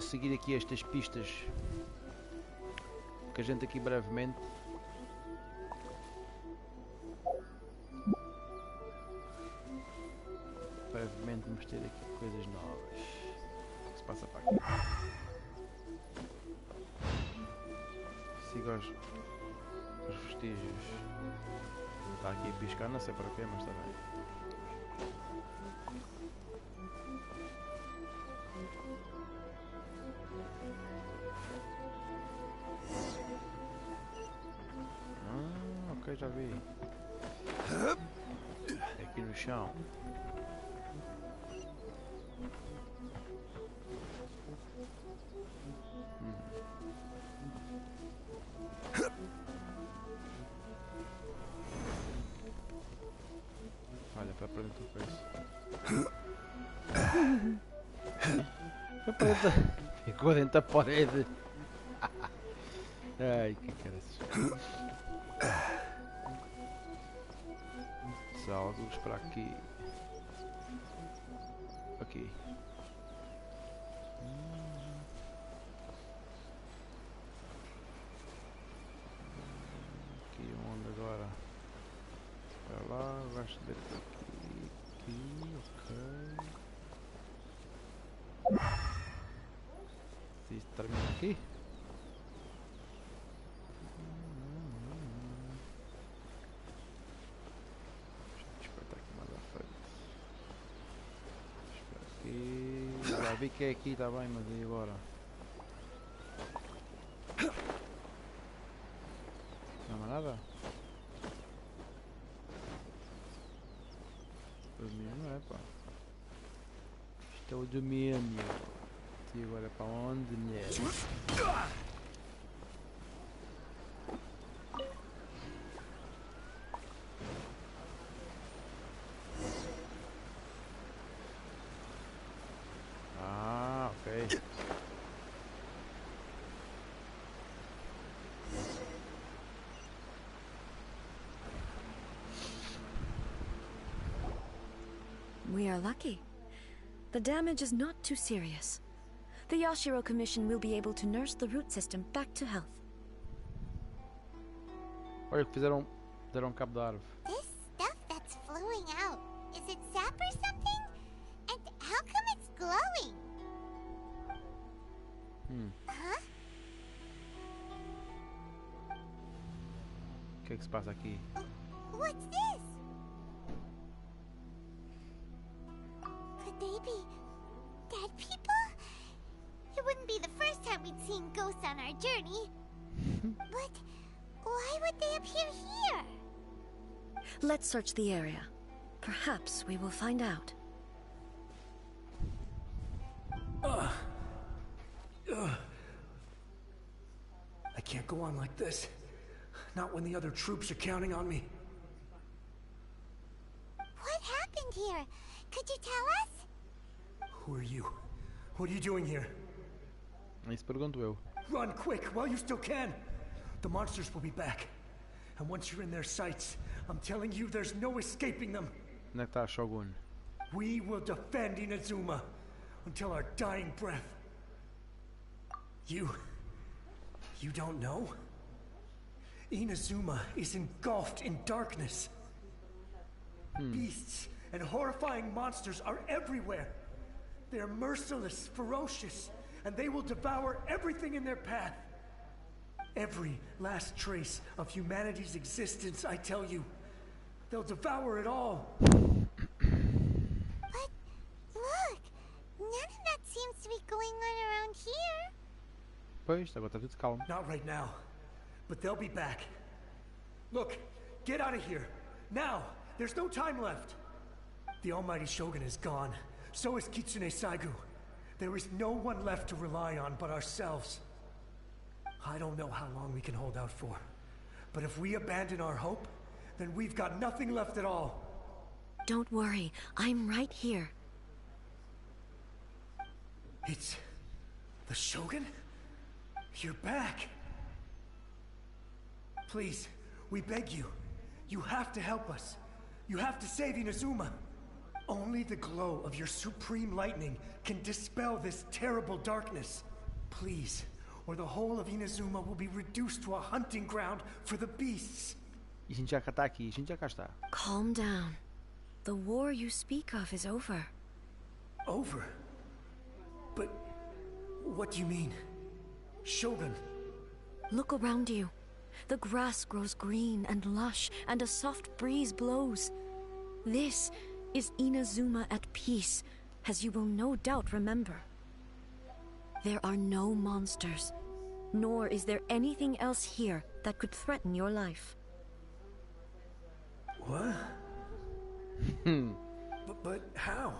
seguir aqui estas pistas, porque a gente aqui brevemente vamos ter aqui coisas novas. O que se passa para aqui? Siga os vestígios. Está aqui a piscar, não sei para quê, mas está bem. Ok, já vi. É aqui no chão. Olha, para dentro do peso. Ficou dentro da parede. Ai, que caras. Saldos para aqui. Aqui. Aqui onde agora? Para lá, vais ver aqui. Aqui, ok. Se isto termina aqui. Já vi que é aqui, está bem, mas e agora? Não há mais nada? O domínio não é, pá. Isto é o domínio. E agora para onde, mulher? Ok. We are lucky. The damage is not too serious. The Yashiro Commission will be able to nurse the root system back to health. Olha que fizeram cabo da árvore. This stuff that's flowing out, is it sap or something? And how come it's glowing? Huh? O que é que se passa aqui? What's this? Could they be dead people? It wouldn't be the first time we'd seen ghosts on our journey. But why would they appear here? Let's search the area. Perhaps we will find out. I can't go on like this. Not when the other troops are counting on me. What happened here? Could you tell us? Who are you? What are you doing here? Isso pergunto eu. Run quick while you still can. The monsters will be back. And once you're in their sights, I'm telling you there's no escaping them. Onde é que está a Shogun? We will defend Inazuma until our dying breath. You don't know? Inazuma is engulfed in darkness. Beasts and horrifying monsters are everywhere. They are merciless, ferocious, and they will devour everything in their path. Every last trace of humanity's existence, I tell you. They'll devour it all. But look, none of that seems to be going on around here. Pois, agora está tudo calmo. Not right now, but they'll be back. Look, get out of here. Now! There's no time left. The almighty Shogun is gone. So is Kitsune Saigu. There is no one left to rely on but ourselves. I don't know how long we can hold out for. But if we abandon our hope, then we've got nothing left at all. Don't worry, I'm right here. It's the Shogun? You're back. Please, we beg you. You have to help us. You have to save Inazuma. Only the glow of your supreme lightning can dispel this terrible darkness. Please, or the whole of Inazuma will be reduced to a hunting ground for the beasts. E a gente já tá aqui, a gente já cá está. Calm down. The war you speak of is over. Over? But what do you mean? Shogun. Look around you. The grass grows green and lush, and a soft breeze blows. This is Inazuma at peace, as you will no doubt remember. There are no monsters, nor is there anything else here that could threaten your life. What? But how?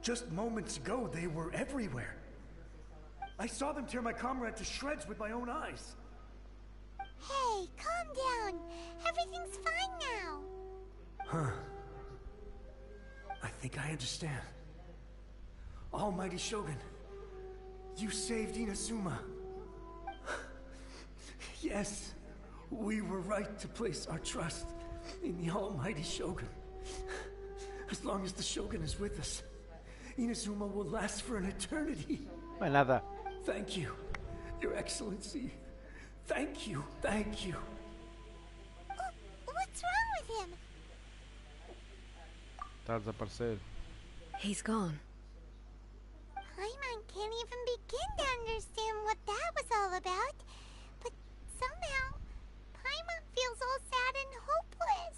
Just moments ago, they were everywhere. I saw them tear my comrade to shreds with my own eyes. Hey, calm down. Everything's fine now. Huh. I think I understand. Almighty Shogun, you saved Inazuma. Yes, we were right to place our trust in the Almighty Shogun. As long as the Shogun is with us, Inazuma will last for an eternity. Não é nada. Thank you, Your Excellency. Thank you, thank you. What's wrong with him? Está a desaparecer. He's gone. Paimon can't even begin to understand what that was all about. But somehow, Paimon feels all sad and hopeless.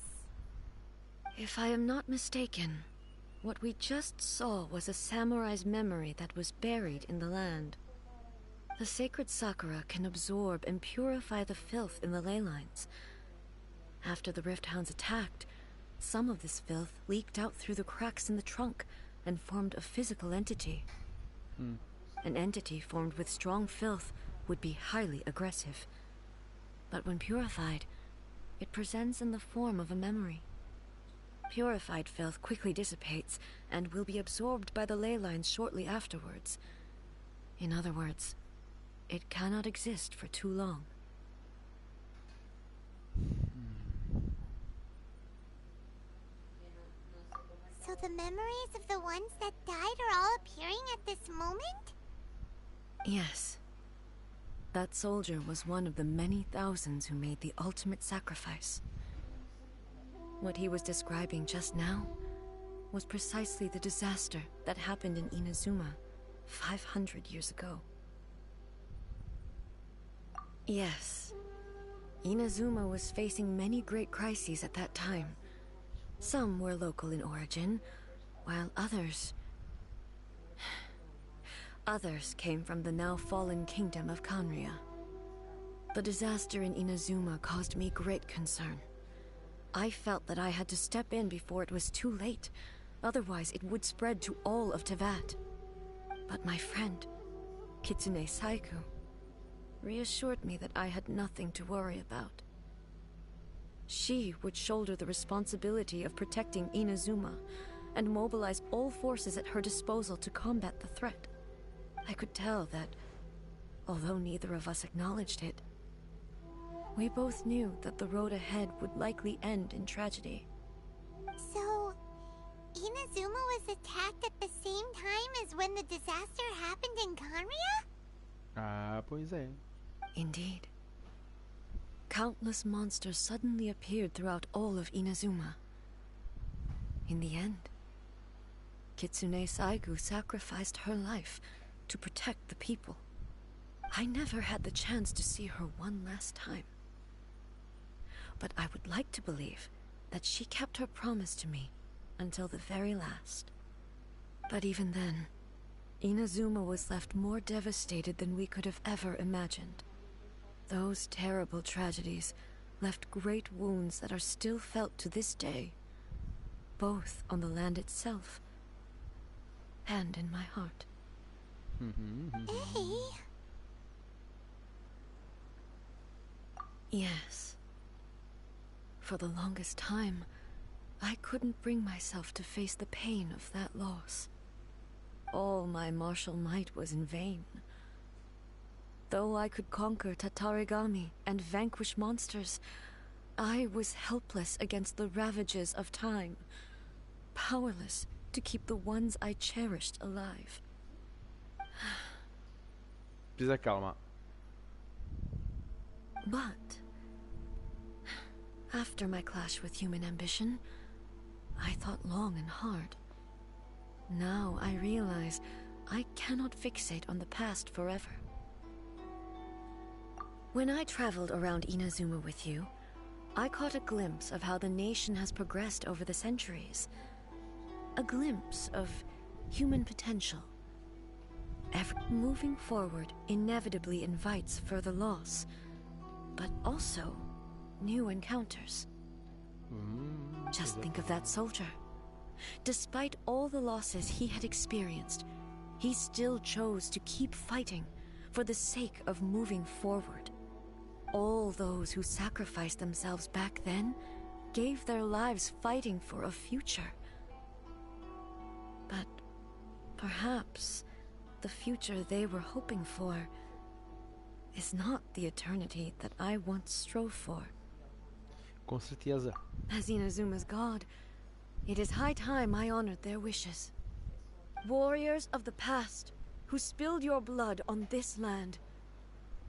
If I am not mistaken, what we just saw was a samurai's memory that was buried in the land. The sacred sakura can absorb and purify the filth in the ley lines. After the Rift Hounds attacked, some of this filth leaked out through the cracks in the trunk and formed a physical entity. An entity formed with strong filth would be highly aggressive. But when purified, it presents in the form of a memory. Purified filth quickly dissipates and will be absorbed by the ley lines shortly afterwards. In other words, it cannot exist for too long. So the memories of the ones that died are all appearing at this moment? Yes. That soldier was one of the many thousands who made the ultimate sacrifice. What he was describing just now was precisely the disaster that happened in Inazuma 500 years ago. Yes. Inazuma was facing many great crises at that time. Some were local in origin, while others came from the now fallen kingdom of Kanria. The disaster in Inazuma caused me great concern. I felt that I had to step in before it was too late, otherwise it would spread to all of Teyvat. But my friend, Kitsune Saiku, reassured me that I had nothing to worry about. She would shoulder the responsibility of protecting Inazuma and mobilize all forces at her disposal to combat the threat. I could tell that, although neither of us acknowledged it, we both knew that the road ahead would likely end in tragedy. So, Inazuma was attacked at the same time as when the disaster happened in Kanria? Ah, pois é. Indeed. Countless monsters suddenly appeared throughout all of Inazuma. In the end, Kitsune Saigu sacrificed her life to protect the people. I never had the chance to see her one last time. But I would like to believe that she kept her promise to me until the very last. But even then, Inazuma was left more devastated than we could have ever imagined. Those terrible tragedies left great wounds that are still felt to this day, both on the land itself and in my heart. Hey, Yes. For the longest time, I couldn't bring myself to face the pain of that loss. All my martial might was in vain. Though I could conquer Tatarigami and vanquish monsters, I was helpless against the ravages of time. powerless to keep the ones I cherished alive. Precisa calma. But after my clash with human ambition, I thought long and hard. Now I realize I cannot fixate on the past forever. When I traveled around Inazuma with you, I caught a glimpse of how the nation has progressed over the centuries. A glimpse of human potential. Moving forward inevitably invites further loss, but also new encounters. Just think of that soldier. Despite all the losses he had experienced, he still chose to keep fighting for the sake of moving forward. All those who sacrificed themselves back then gave their lives fighting for a future. But perhaps the future they were hoping for is not the eternity that I once strove for. Com certeza. As Inazuma's god, it is high time I honored their wishes. Warriors of the past, who spilled your blood on this land,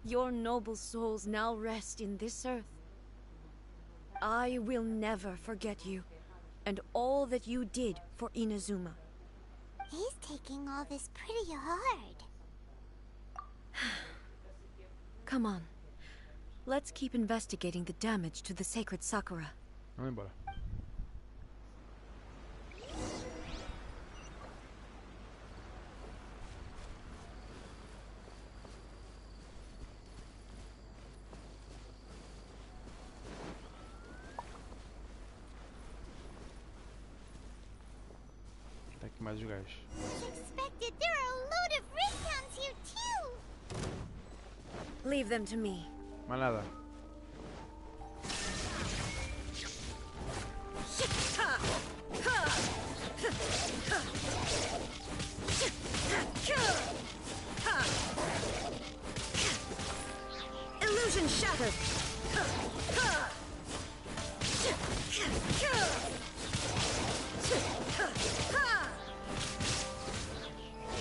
your noble souls now rest in this earth. I will never forget you, and all that you did for Inazuma. He's taking all this pretty hard. Come on. Let's keep investigating the damage to the sacred Sakura. Vamos embora. Tá aqui mais os gajos. Expected there are a load of recount here too. Leave them to me. Mais nada. Illusion shattered.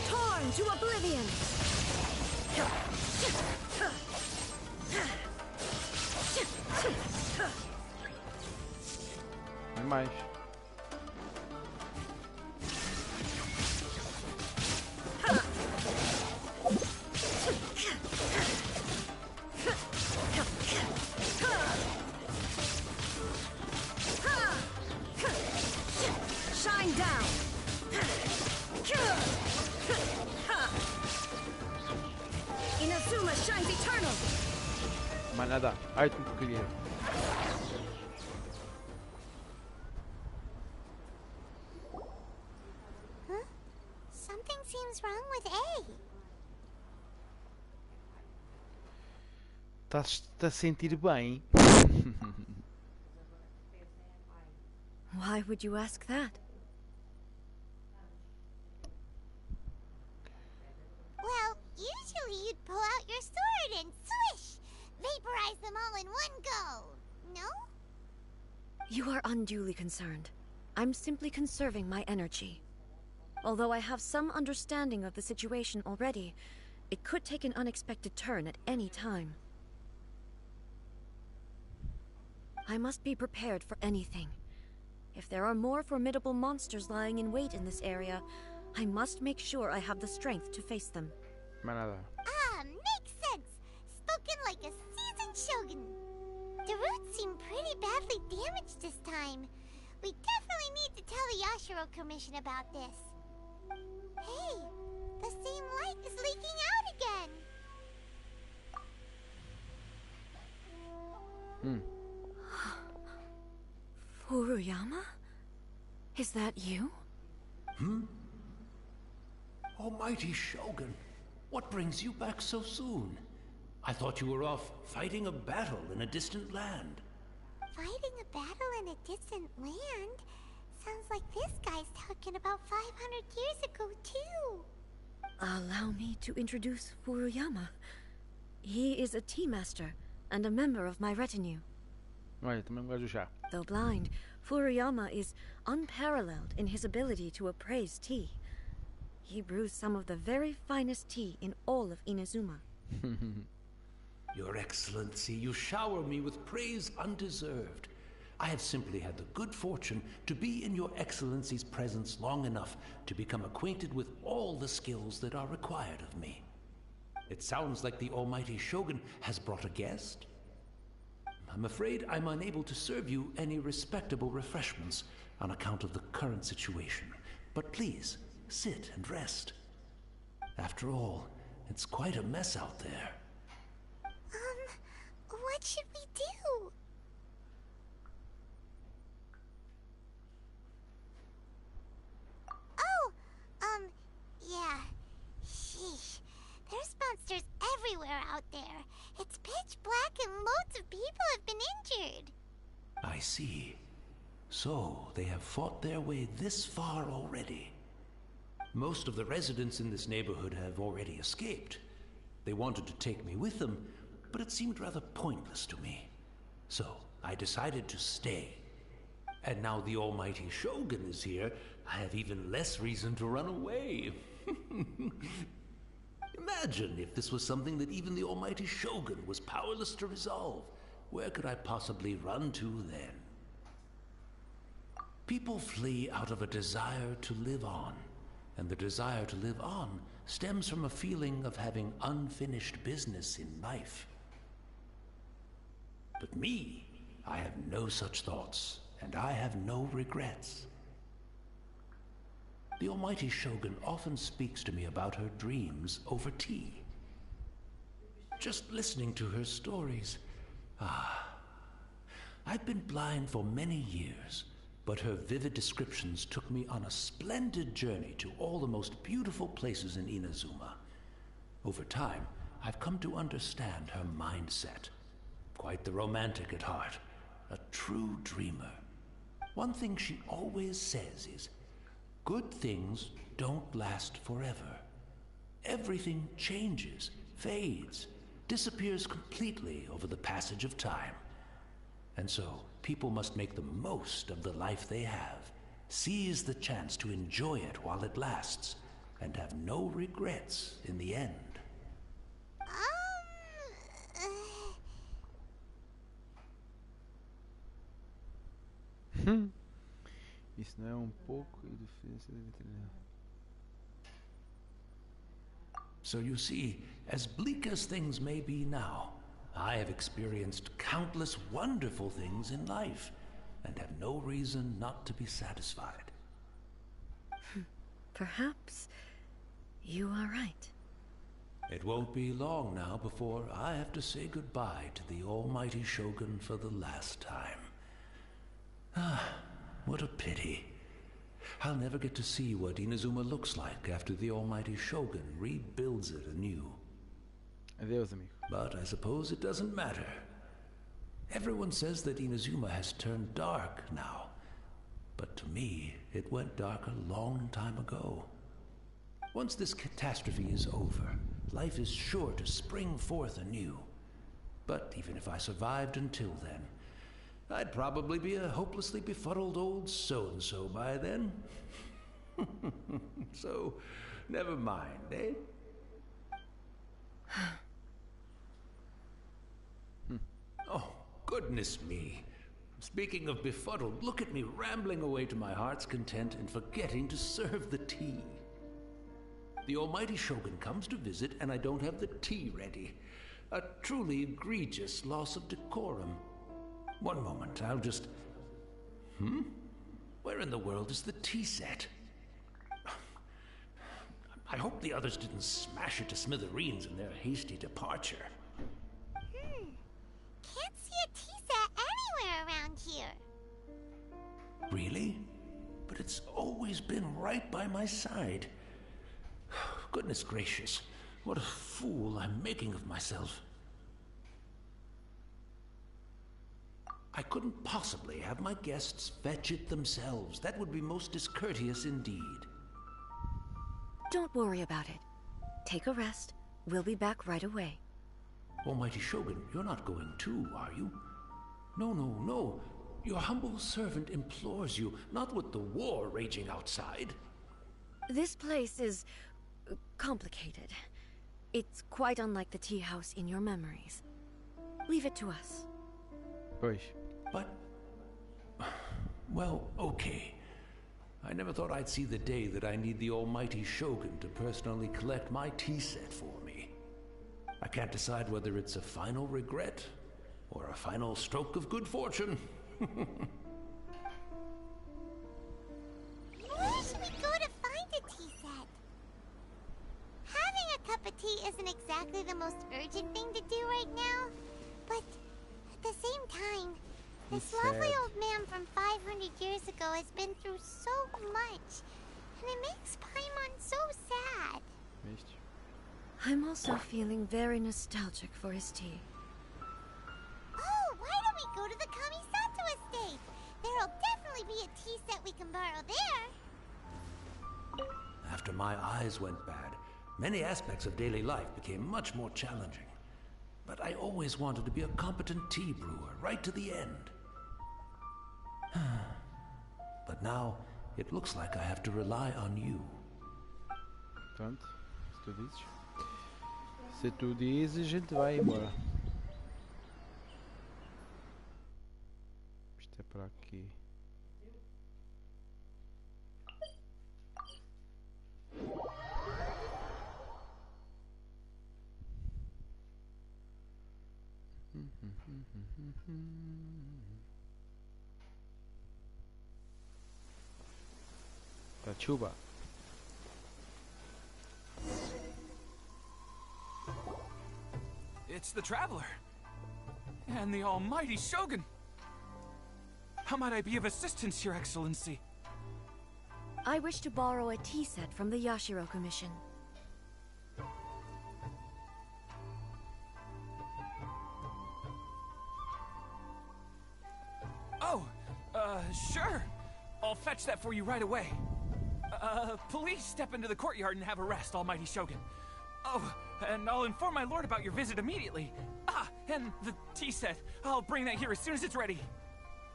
Torn to oblivion. Tem mais. Shine down. Inazuma shines eternal. Mais nada. Ai, tu queria. Huh? Something seems wrong with A. Estás-te a sentir bem? Why would you ask that? Well, usually you'd pull out your sword and swish! Vaporize them all in one go! No? You are unduly concerned. I'm simply conserving my energy. Although I have some understanding of the situation already, it could take an unexpected turn at any time. I must be prepared for anything. If there are more formidable monsters lying in wait in this area, I must make sure I have the strength to face them. Mais nada. Ah, makes sense! Spoken like a seasoned shogun. The roots seem pretty badly damaged this time. We definitely need to tell the Yashiro Commission about this. Hey, the same light is leaking out again! Furuyama? Is that you? Almighty Shogun, what brings you back so soon? I thought you were off fighting a battle in a distant land. Fighting a battle in a distant land? Sounds like this guy's talking about 500 years ago, too. Allow me to introduce Furuyama. He is a tea master and a member of my retinue. Olha, também não gosto do chá. Though blind, Furuyama is unparalleled in his ability to appraise tea. He brews some of the very finest tea in all of Inazuma. Your Excellency, you shower me with praise undeserved. I have simply had the good fortune to be in Your Excellency's presence long enough to become acquainted with all the skills that are required of me. It sounds like the almighty Shogun has brought a guest. I'm afraid I'm unable to serve you any respectable refreshments on account of the current situation. But please, sit and rest. After all, it's quite a mess out there. What should we do? Oh, yeah. Sheesh. There's monsters everywhere out there. It's pitch black and loads of people have been injured. I see. So, they have fought their way this far already. Most of the residents in this neighborhood have already escaped. They wanted to take me with them, but it seemed rather pointless to me. So, I decided to stay. And now the almighty Shogun is here, I have even less reason to run away. Imagine if this was something that even the almighty Shogun was powerless to resolve. Where could I possibly run to then? People flee out of a desire to live on, and the desire to live on stems from a feeling of having unfinished business in life. But me, I have no such thoughts, and I have no regrets. The almighty Shogun often speaks to me about her dreams over tea. Just listening to her stories, I've been blind for many years, but her vivid descriptions took me on a splendid journey to all the most beautiful places in Inazuma. Over time, I've come to understand her mindset. Quite the romantic at heart, a true dreamer. One thing she always says is, good things don't last forever. Everything changes, fades, disappears completely over the passage of time. And so, people must make the most of the life they have, seize the chance to enjoy it while it lasts, and have no regrets in the end. Isso não é pouco e diferença da veterinária. So you see, as bleak as things may be now, I have experienced countless wonderful things in life, and have no reason not to be satisfied. Perhaps you are right. It won't be long now before I have to say goodbye to the almighty Shogun for the last time. What a pity. I'll never get to see what Inazuma looks like after the almighty Shogun rebuilds it anew. Adeus, amigo. But I suppose it doesn't matter. Everyone says that Inazuma has turned dark now. But to me, it went dark a long time ago. Once this catastrophe is over, life is sure to spring forth anew. But even if I survived until then, I'd probably be a hopelessly befuddled old so-and-so by then. So, never mind, eh? Oh, goodness me. Speaking of befuddled, look at me rambling away to my heart's content and forgetting to serve the tea. The almighty Shogun comes to visit and I don't have the tea ready. A truly egregious loss of decorum. One moment, I'll just... Where in the world is the tea set? I hope the others didn't smash it to smithereens in their hasty departure. Can't see a tea set anywhere around here. Really? But it's always been right by my side. Goodness gracious, what a fool I'm making of myself. I couldn't possibly have my guests fetch it themselves. That would be most discourteous indeed. Don't worry about it. Take a rest. We'll be back right away. Almighty Shogun, you're not going too, are you? No. Your humble servant implores you, not with the war raging outside. This place is complicated. It's quite unlike the tea house in your memories. Leave it to us. Pois. But, well, okay. I never thought I'd see the day that I need the almighty Shogun to personally collect my tea set for me. I can't decide whether it's a final regret or a final stroke of good fortune. Where should we go to find a tea set? Having a cup of tea isn't exactly the most urgent thing to do right now, but at the same time, this lovely old man from 500 years ago has been through so much, and it makes Paimon so sad. Viste? I'm also feeling very nostalgic for his tea. Oh, why don't we go to the Kamisato estate? There'll definitely be a tea set we can borrow there. After my eyes went bad, many aspects of daily life became much more challenging. But I always wanted to be a competent tea brewer, right to the end. But now, it looks like I have to rely on you. Pronto, se tu dizes. Se tu dizes, a gente vai embora. Isto é para aqui. Chuba. It's the Traveler. And the almighty Shogun. How might I be of assistance, Your Excellency? I wish to borrow a tea set from the Yashiro Commission. Oh, sure. I'll fetch that for you right away. Please step into the courtyard and have a rest, almighty Shogun. Oh, and I'll inform my lord about your visit immediately. Ah, and the tea set. I'll bring that here as soon as it's ready.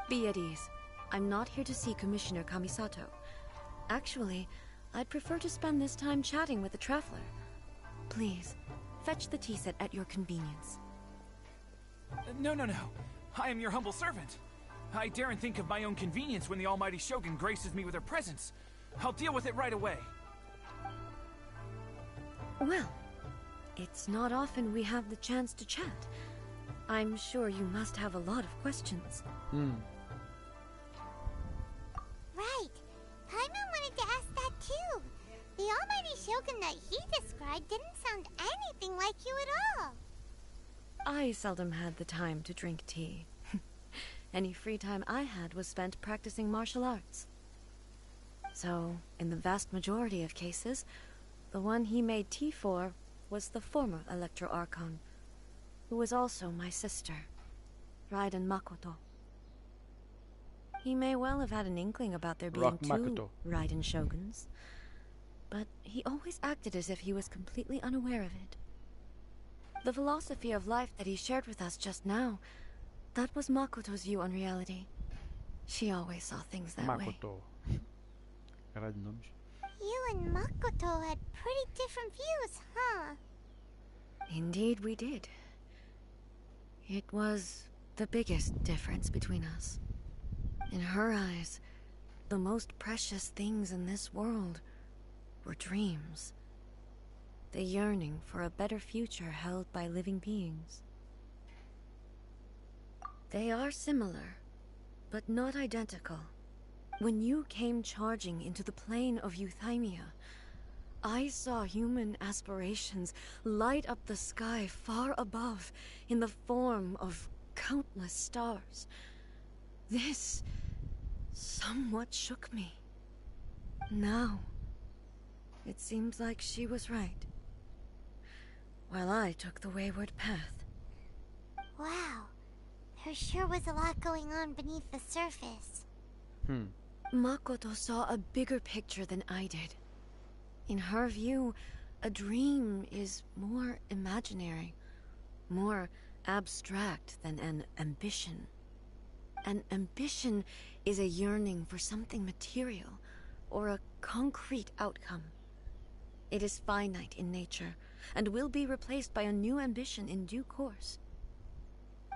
Be at ease. I'm not here to see Commissioner Kamisato. Actually, I'd prefer to spend this time chatting with the Traveler. Please, fetch the tea set at your convenience. No. I am your humble servant. I daren't think of my own convenience when the almighty Shogun graces me with her presence. I'll deal with it right away. Well, it's not often we have the chance to chat. I'm sure you must have a lot of questions. Right. Paimon wanted to ask that too. The almighty Shogun that he described didn't sound anything like you at all. I seldom had the time to drink tea. Any free time I had was spent practicing martial arts. So, in the vast majority of cases, the one he made tea for was the former Electro Archon, who was also my sister, Raiden Makoto. He may well have had an inkling about there being two Raiden Shoguns, but he always acted as if he was completely unaware of it. The philosophy of life that he shared with us just now, that was Makoto's view on reality. She always saw things that way. Caralho de nomes. You and Makoto had pretty different views, huh? Indeed we did. It was the biggest difference between us. In her eyes, the most precious things in this world were dreams. The yearning for a better future held by living beings. They are similar, but not identical. When you came charging into the plane of Euthymia, I saw human aspirations light up the sky far above in the form of countless stars. This somewhat shook me. Now, it seems like she was right, while I took the wayward path. Wow. There sure was a lot going on beneath the surface. Makoto saw a bigger picture than I did. In her view, a dream is more imaginary, more abstract than an ambition. An ambition is a yearning for something material or a concrete outcome. It is finite in nature and will be replaced by a new ambition in due course.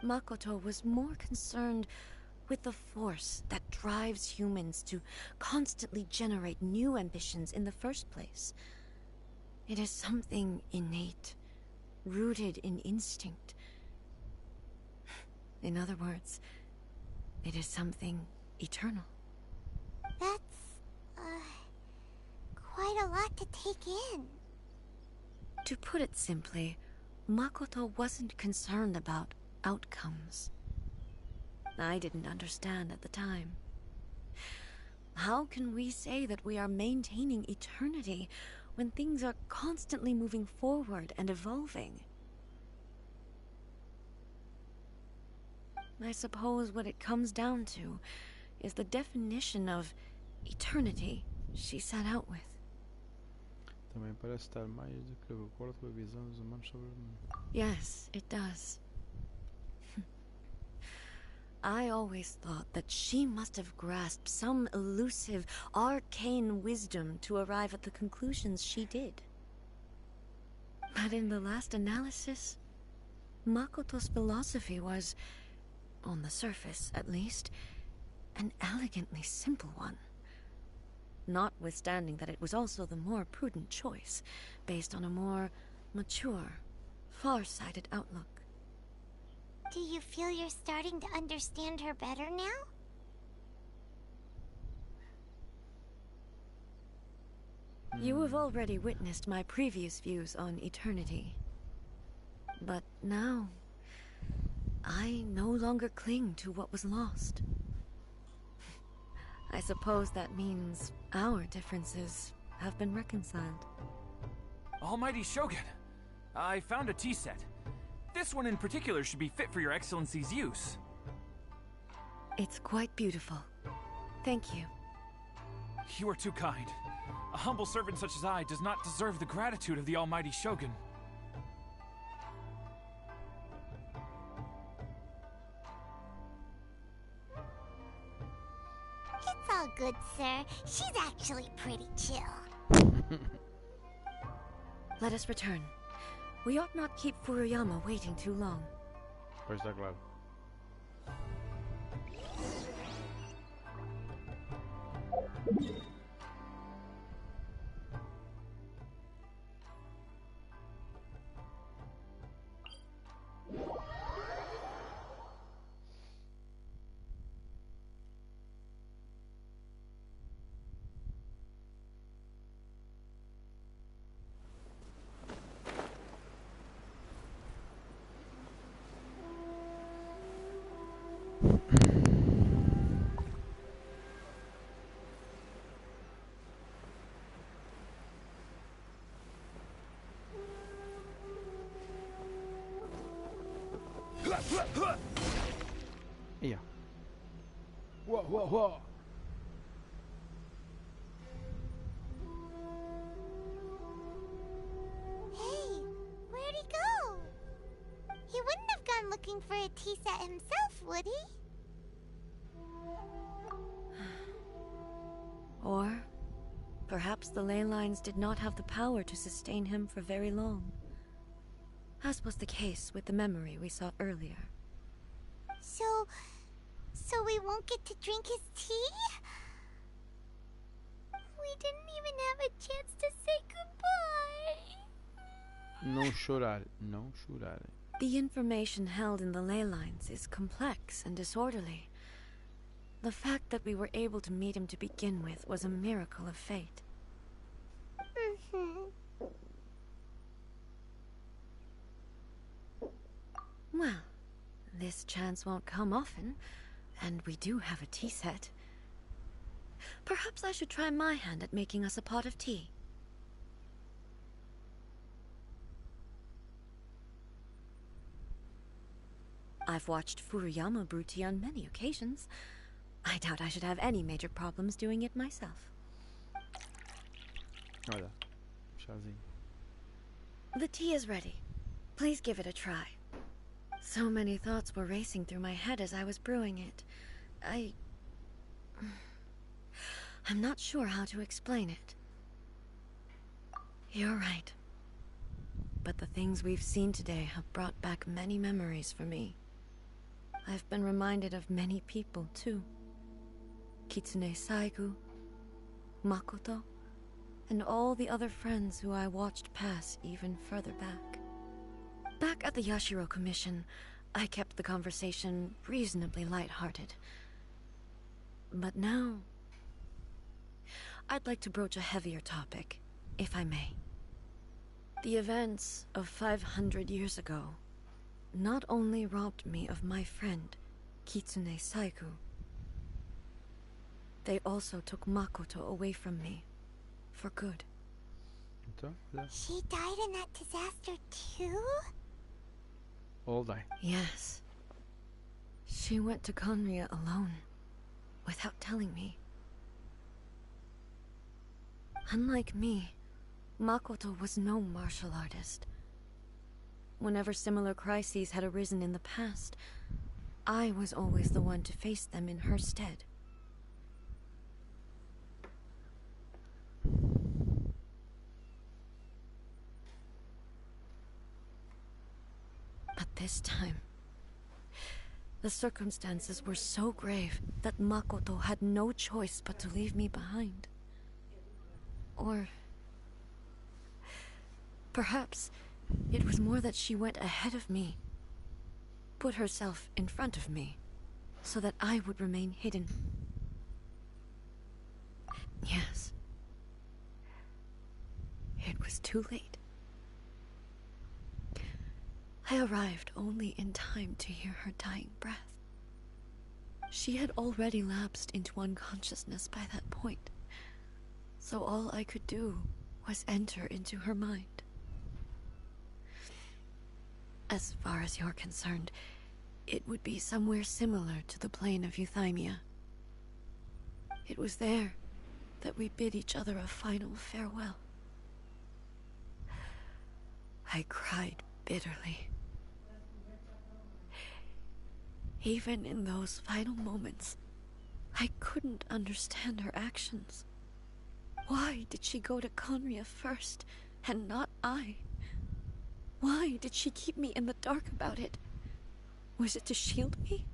Makoto was more concerned with the force that drives humans to constantly generate new ambitions in the first place. It is something innate, rooted in instinct. In other words, it is something eternal. That's, quite a lot to take in. To put it simply, Makoto wasn't concerned about outcomes. I didn't understand at the time. How can we say that we are maintaining eternity when things are constantly moving forward and evolving? I suppose what it comes down to is the definition of eternity she set out with. Também parece estar mais do que eu recordo com a visão dos humanos sobre o mundo. Yes, it does. I always thought that she must have grasped some elusive, arcane wisdom to arrive at the conclusions she did. But in the last analysis, Makoto's philosophy was, on the surface at least, an elegantly simple one. Notwithstanding that it was also the more prudent choice, based on a more mature, far-sighted outlook. Do you feel you're starting to understand her better now? You have already witnessed my previous views on eternity. But now, I no longer cling to what was lost. I suppose that means our differences have been reconciled. Almighty Shogun, I found a tea set. This one in particular should be fit for your excellency's use. It's quite beautiful. Thank you. You are too kind. A humble servant such as I does not deserve the gratitude of the Almighty Shogun. It's all good, sir. She's actually pretty chill. Let us return. We ought not keep Furuyama waiting too long. Pois está claro. Yeah. Whoa, whoa, whoa. Hey, where'd he go? He wouldn't have gone looking for a tea set himself, would he? Or perhaps the ley lines did not have the power to sustain him for very long, as was the case with the memory we saw earlier. So we won't get to drink his tea? We didn't even have a chance to say goodbye. Não chorar, não chorar. The information held in the ley lines is complex and disorderly. The fact that we were able to meet him to begin with was a miracle of fate. Well, this chance won't come often, and we do have a tea set. Perhaps I should try my hand at making us a pot of tea. I've watched Furuyama brew tea on many occasions. I doubt I should have any major problems doing it myself. Olha, chazinho. The tea is ready. Please give it a try. So many thoughts were racing through my head as I was brewing it. I'm not sure how to explain it. You're right. But the things we've seen today have brought back many memories for me. I've been reminded of many people, too. Kitsune Saigu, Makoto, and all the other friends who I watched pass even further back. Back at the Yashiro Commission, I kept the conversation reasonably lighthearted. But now, I'd like to broach a heavier topic, if I may. The events of 500 years ago not only robbed me of my friend, Kitsune Saigu, they also took Makoto away from me, for good. Então, olha. She died in that disaster too? All die. Yes. She went to Conria alone, without telling me. Unlike me, Makoto was no martial artist. Whenever similar crises had arisen in the past, I was always the one to face them in her stead. But this time, the circumstances were so grave that Makoto had no choice but to leave me behind. Or perhaps it was more that she went ahead of me, put herself in front of me, so that I would remain hidden. Yes. It was too late. I arrived only in time to hear her dying breath. She had already lapsed into unconsciousness by that point, so all I could do was enter into her mind. As far as you're concerned, it would be somewhere similar to the plane of Euthymia. It was there that we bid each other a final farewell. I cried bitterly. Even in those final moments, I couldn't understand her actions. Why did she go to Conria first, and not I? Why did she keep me in the dark about it? Was it to shield me?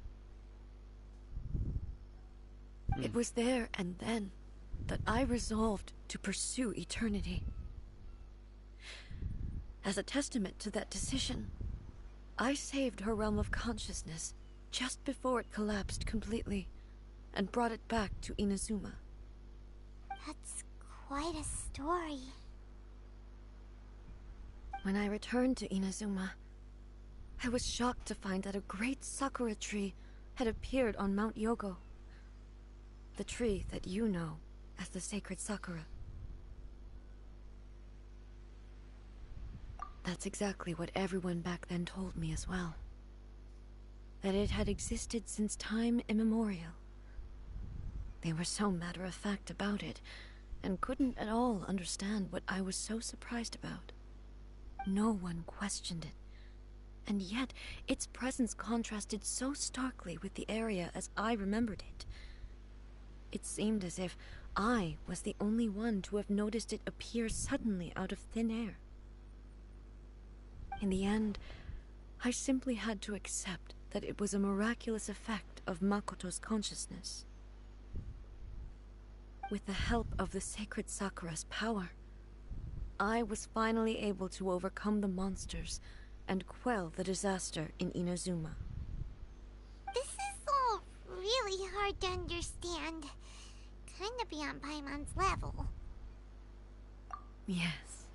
It was there and then that I resolved to pursue eternity. As a testament to that decision, I saved her realm of consciousness just before it collapsed completely, and brought it back to Inazuma. That's quite a story. When I returned to Inazuma, I was shocked to find that a great sakura tree had appeared on Mount Yogo. The tree that you know as the sacred sakura. That's exactly what everyone back then told me as well. That it had existed since time immemorial. They were so matter-of-fact about it, and couldn't at all understand what I was so surprised about. No one questioned it, and yet its presence contrasted so starkly with the area as I remembered it. It seemed as if I was the only one to have noticed it appear suddenly out of thin air. In the end, I simply had to accept that it was a miraculous effect of Makoto's consciousness. With the help of the sacred Sakura's power, I was finally able to overcome the monsters and quell the disaster in Inazuma. This is all really hard to understand. Kinda beyond Paimon's level. Yes.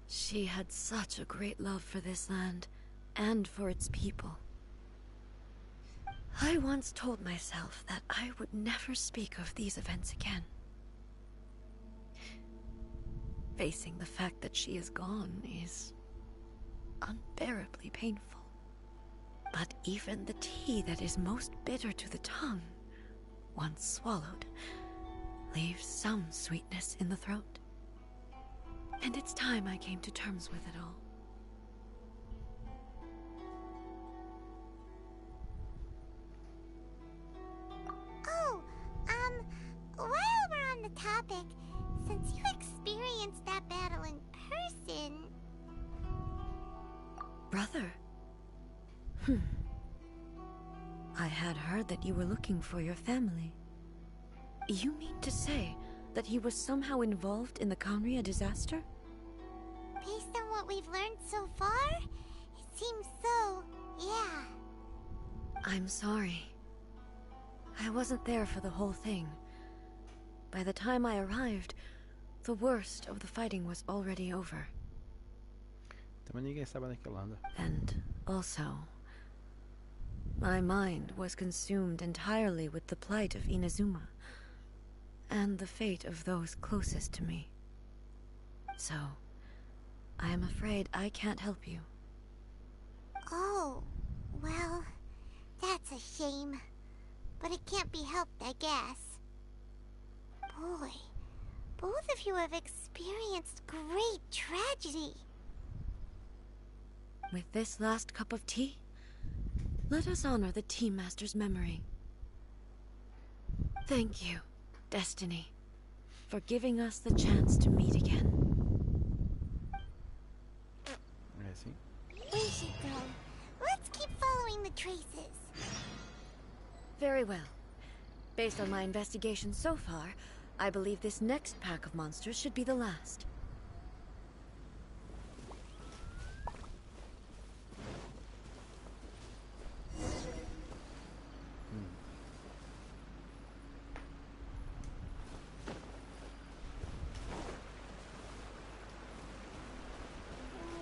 She had such a great love for this land, and for its people. I once told myself that I would never speak of these events again. Facing the fact that she is gone is unbearably painful. But even the tea that is most bitter to the tongue, once swallowed, leaves some sweetness in the throat. And it's time I came to terms with it all. brother. I had heard that you were looking for your family. You mean to say that he was somehow involved in the Conria disaster? Based on what we've learned so far, it seems so, yeah. I'm sorry. I wasn't there for the whole thing. By the time I arrived, the worst of the fighting was already over. Também ninguém sabe onde é que ele anda. And also, my mind was consumed entirely with the plight of Inazuma and the fate of those closest to me. So, I am afraid I can't help you. Oh, well, that's a shame. But it can't be helped, I guess. Boy, both of you have experienced great tragedy. With this last cup of tea, let us honor the Tea Master's memory. Thank you, Destiny, for giving us the chance to meet again. É assim? We should go. Let's keep following the traces. Very well. Based on my investigation so far, I believe this next pack of monsters should be the last.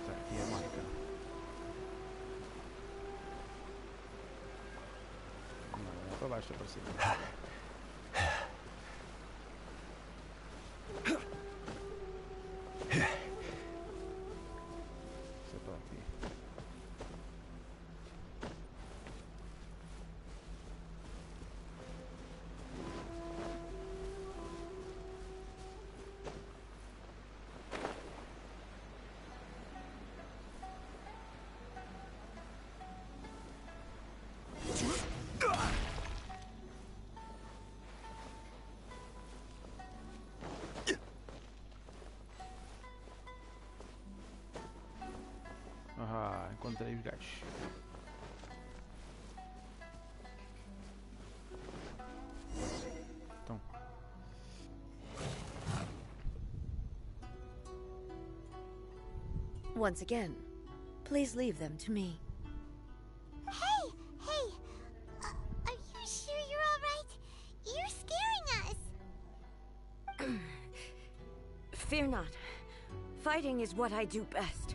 Tá aqui a marca. Não, é para baixo, é para cima. Isso é para aqui. Ah, encontrei os gajos. Então. Once again, please leave them to me. Hey, hey! Are you sure you're alright? You're scaring us! Fear not. Fighting is what I do best.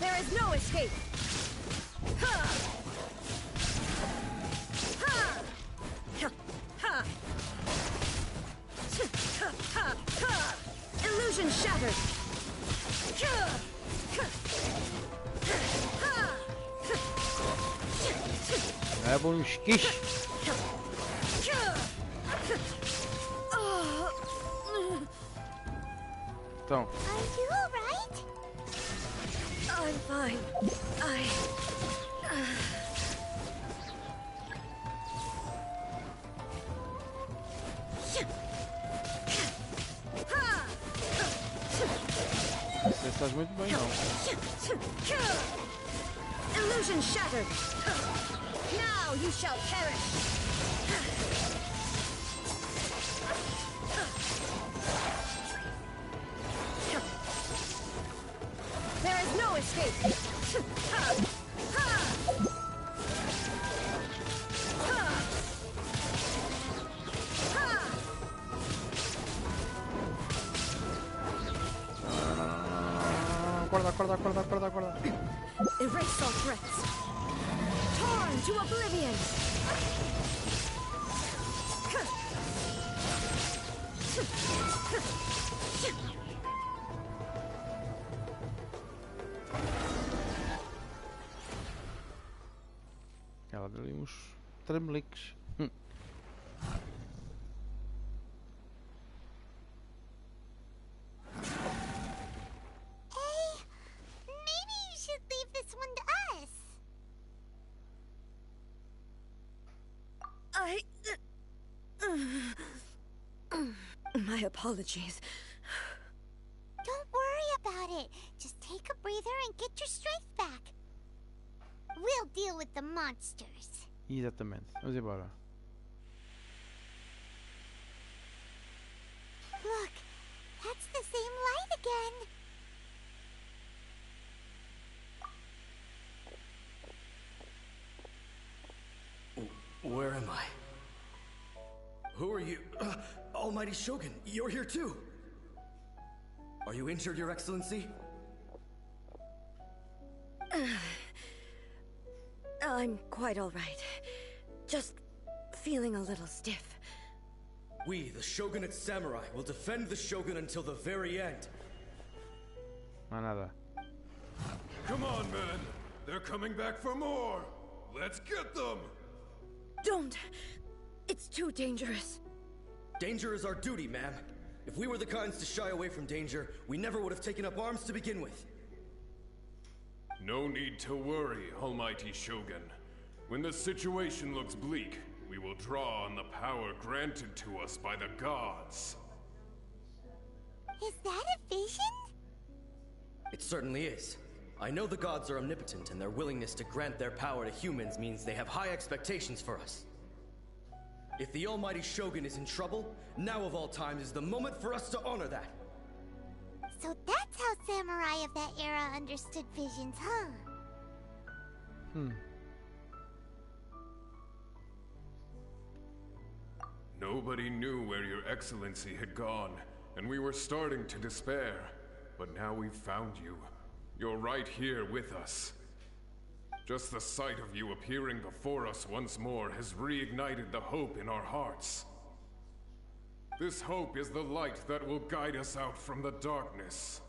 There is no escape! Ha! Ha! Ha! Ha! Ha! Ha! Ha! Illusion shattered! Ha! Ha! Leva um esquiche. Então. Are you alright? I'm fine. Não sei se estás muito bem, não. Illusion shattered. Now you shall perish. There is no escape. Acorda. Erase all threats. Torn to oblivion. Ela deu ali uns tremeliques. Maybe you should leave this one to us. My apologies. Don't worry about it. Just take a breather and get your strength back. We'll deal with the monsters. Exatamente. Vamos embora. Look, that's the same light again. Where am I? Who are you? Almighty Shogun, you're here too! Are you injured, Your Excellency? I'm quite all right. Just feeling a little stiff. We, the Shogunate Samurai, will defend the Shogun until the very end. Não há nada. Come on, men! They're coming back for more! Let's get them! Don't! It's too dangerous. Danger is our duty, ma'am. If we were the kinds to shy away from danger, we never would have taken up arms to begin with. No need to worry, Almighty Shogun. When the situation looks bleak, we will draw on the power granted to us by the gods. Is that a vision? It certainly is. I know the gods are omnipotent, and their willingness to grant their power to humans means they have high expectations for us. If the Almighty Shogun is in trouble, now of all times is the moment for us to honor that. So that's how samurai of that era understood visions, huh? Nobody knew where Your Excellency had gone, and we were starting to despair. But now we've found you. You're right here with us. Just the sight of you appearing before us once more has reignited the hope in our hearts. This hope is the light that will guide us out from the darkness.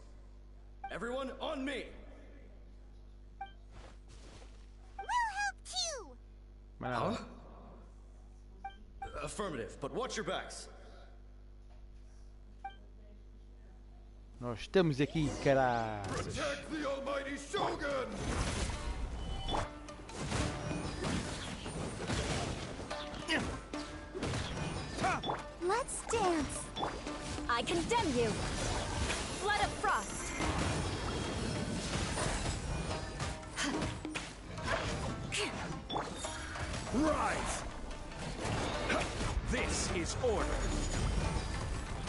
Everyone, on me! We'll help too! Mais nada. Affirmative, but watch your backs. Nós estamos aqui, caralho. Protect the Almighty Shogun! Let's dance! I condemn you! Blood of Frost! Rise! This is order.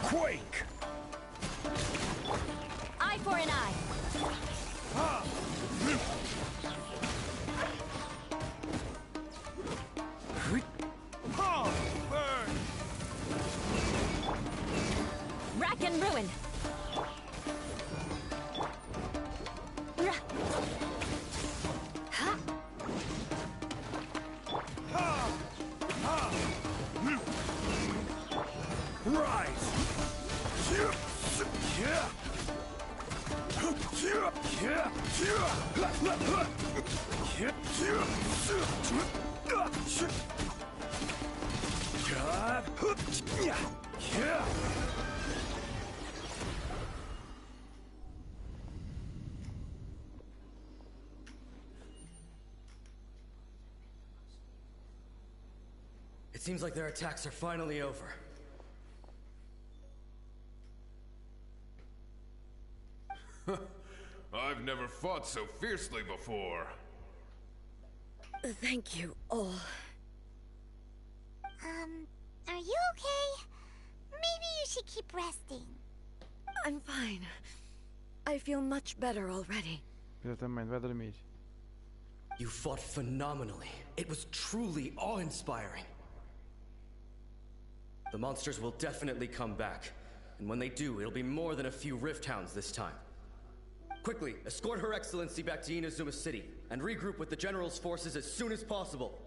Quake! Eye for an eye! Burn! Rack and ruin! Rise! It seems like their attacks are finally over. I've never fought so fiercely before. Thank you all. Are you okay? Maybe you should keep resting. I'm fine. I feel much better already. Exatamente, vai dormir. You fought phenomenally. It was truly awe-inspiring. The monsters will definitely come back. And when they do, it'll be more than a few Rift Hounds this time. Quickly, escort Her Excellency back to Inazuma City, and regroup with the General's forces as soon as possible.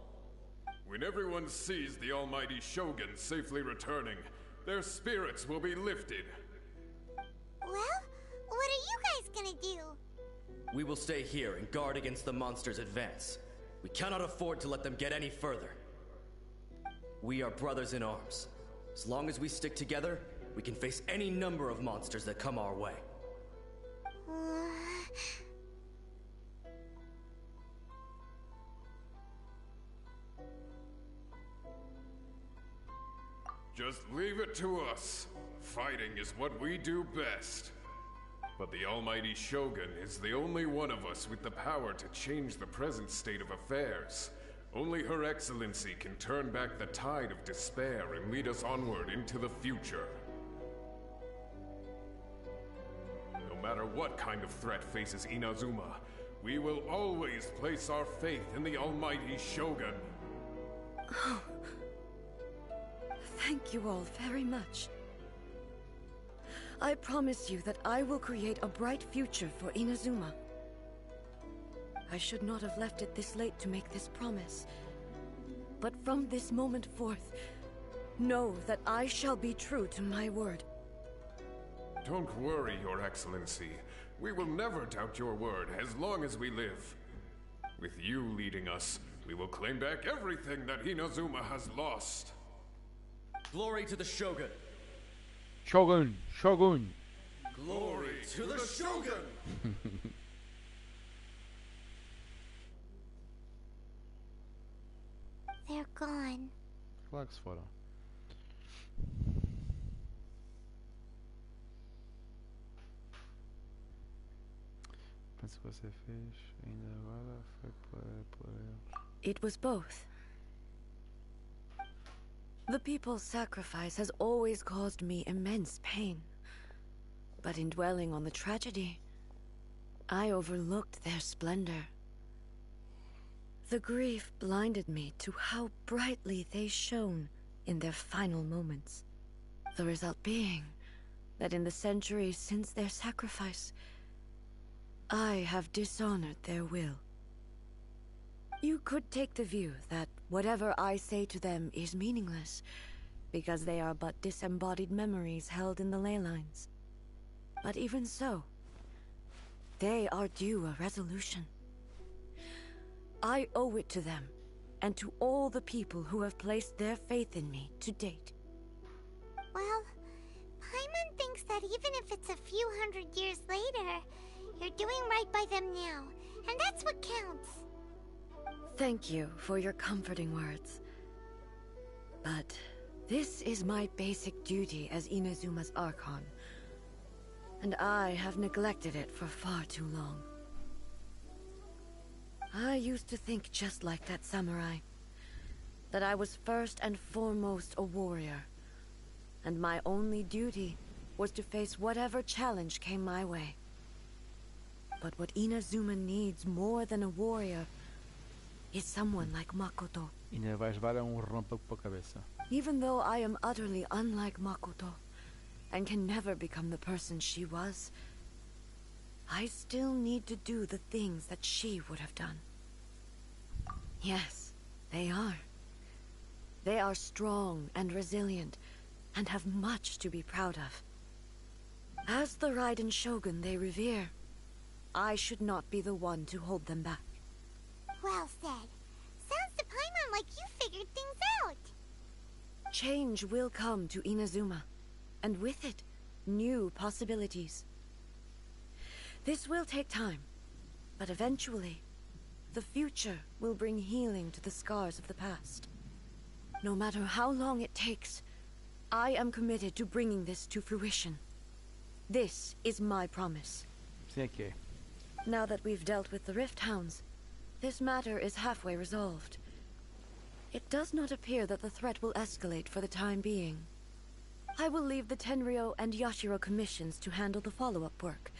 When everyone sees the Almighty Shogun safely returning, their spirits will be lifted. Well, what are you guys gonna do? We will stay here and guard against the monsters' advance. We cannot afford to let them get any further. We are brothers in arms. As long as we stick together, we can face any number of monsters that come our way. Just leave it to us. Fighting is what we do best. But the almighty Shogun is the only one of us with the power to change the present state of affairs. Only Her Excellency can turn back the tide of despair and lead us onward into the future. No matter what kind of threat faces Inazuma, we will always place our faith in the almighty Shogun. Oh. Thank you all very much. I promise you that I will create a bright future for Inazuma. I should not have left it this late to make this promise. But from this moment forth, know that I shall be true to my word. Don't worry, Your Excellency. We will never doubt your word as long as we live. With you leading us, we will claim back everything that Inazuma has lost. Glory to the Shogun! Shogun! Shogun! Glory to the Shogun! They're gone. Claro que se foram. Penso que você fez ainda agora foi por eles. It was both. The people's sacrifice has always caused me immense pain. But in dwelling on the tragedy, I overlooked their splendor. The grief blinded me to how brightly they shone in their final moments. The result being that in the centuries since their sacrifice, I have dishonored their will. You could take the view that whatever I say to them is meaningless, because they are but disembodied memories held in the ley lines. But even so, they are due a resolution. I owe it to them, and to all the people who have placed their faith in me to date. Well, Paimon thinks that even if it's a few hundred years later, you're doing right by them now, and that's what counts. Thank you for your comforting words. But this is my basic duty as Inazuma's Archon, and I have neglected it for far too long. I used to think just like that samurai, that I was first and foremost a warrior, and my only duty was to face whatever challenge came my way. But what Inazuma needs more than a warrior is someone like Makoto. Ainda vais levar rompa para a cabeça. Even though I am utterly unlike Makoto, and can never become the person she was, I still need to do the things that she would have done. Yes, they are. They are strong and resilient, and have much to be proud of. As the Raiden Shogun they revere, I should not be the one to hold them back. Well said. Sounds to Paimon like you figured things out. Change will come to Inazuma, and with it, new possibilities. This will take time, but eventually, the future will bring healing to the scars of the past. No matter how long it takes, I am committed to bringing this to fruition. This is my promise. Sim, é que é. Now that we've dealt with the Rift Hounds, this matter is halfway resolved. It does not appear that the threat will escalate for the time being. I will leave the Tenryo and Yashiro commissions to handle the follow-up work,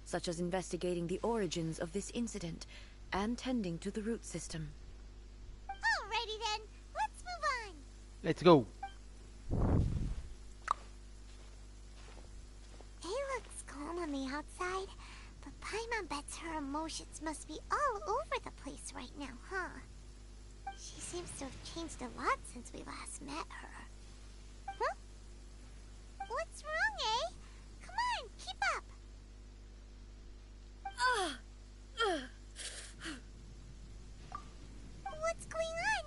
such as investigating the origins of this incident and tending to the root system. Alrighty then, let's move on. Let's go. It looks calm on the outside, but Paimon bets her emotions must be all over the place right now, huh? She seems to have changed a lot since we last met her. Huh? What's wrong, eh? Come on, keep up. What's going on?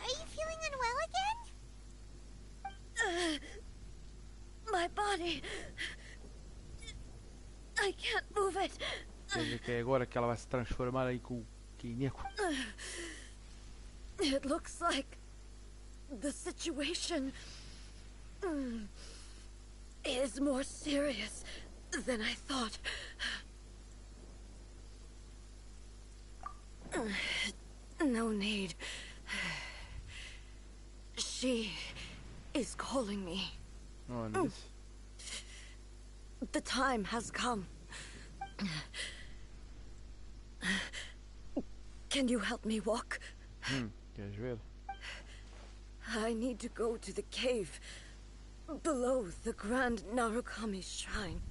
Are you feeling unwell again? My body... I can't move it. Veja que é agora que ela vai se transformar aí com o Kineko. It looks like the situation is more serious than I thought. No need. She is calling me. Oh, and this? The time has come. Can you help me walk? Queres ver? I need to go to the cave below the Grand Narukami Shrine.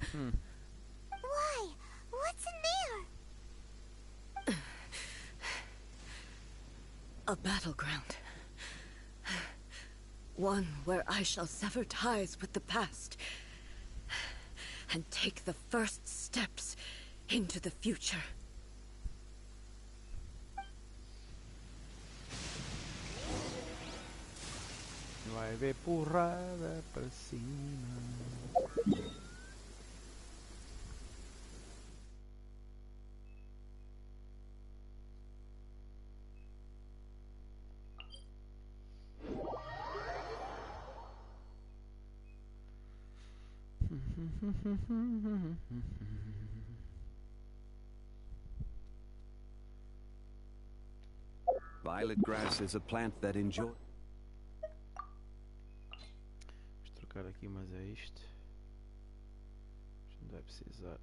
Why? What's in there? A battleground. One where I shall sever ties with the past and take the first steps into the future. Vai ver porrada pra cima. Violet grass is a plant that enjoys. Vamos trocar aqui, mas é isto. Isto não vai precisar.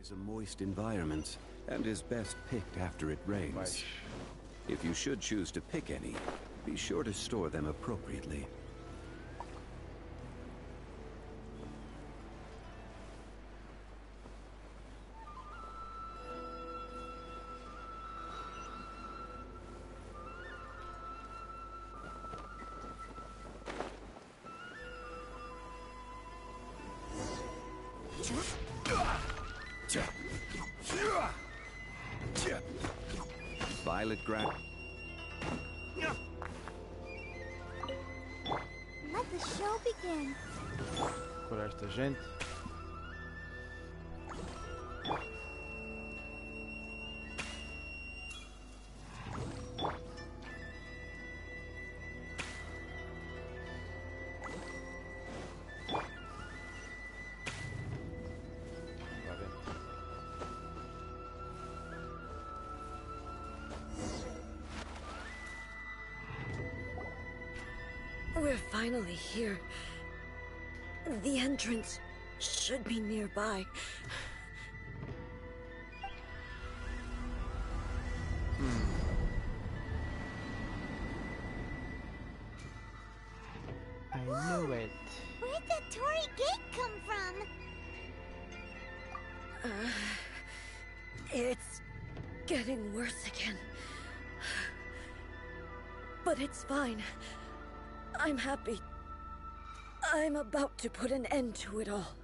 Is a moist environment and is best picked after it rains. Baixo. If you should choose to pick any, be sure to store them appropriately. Violet grass. Let the show begin. Curar esta gente. Lá dentro. We're finally here. The entrance should be nearby. I knew it. Where'd that Torii gate come from? It's getting worse again. But it's fine. I'm happy. I'm about to put an end to it all.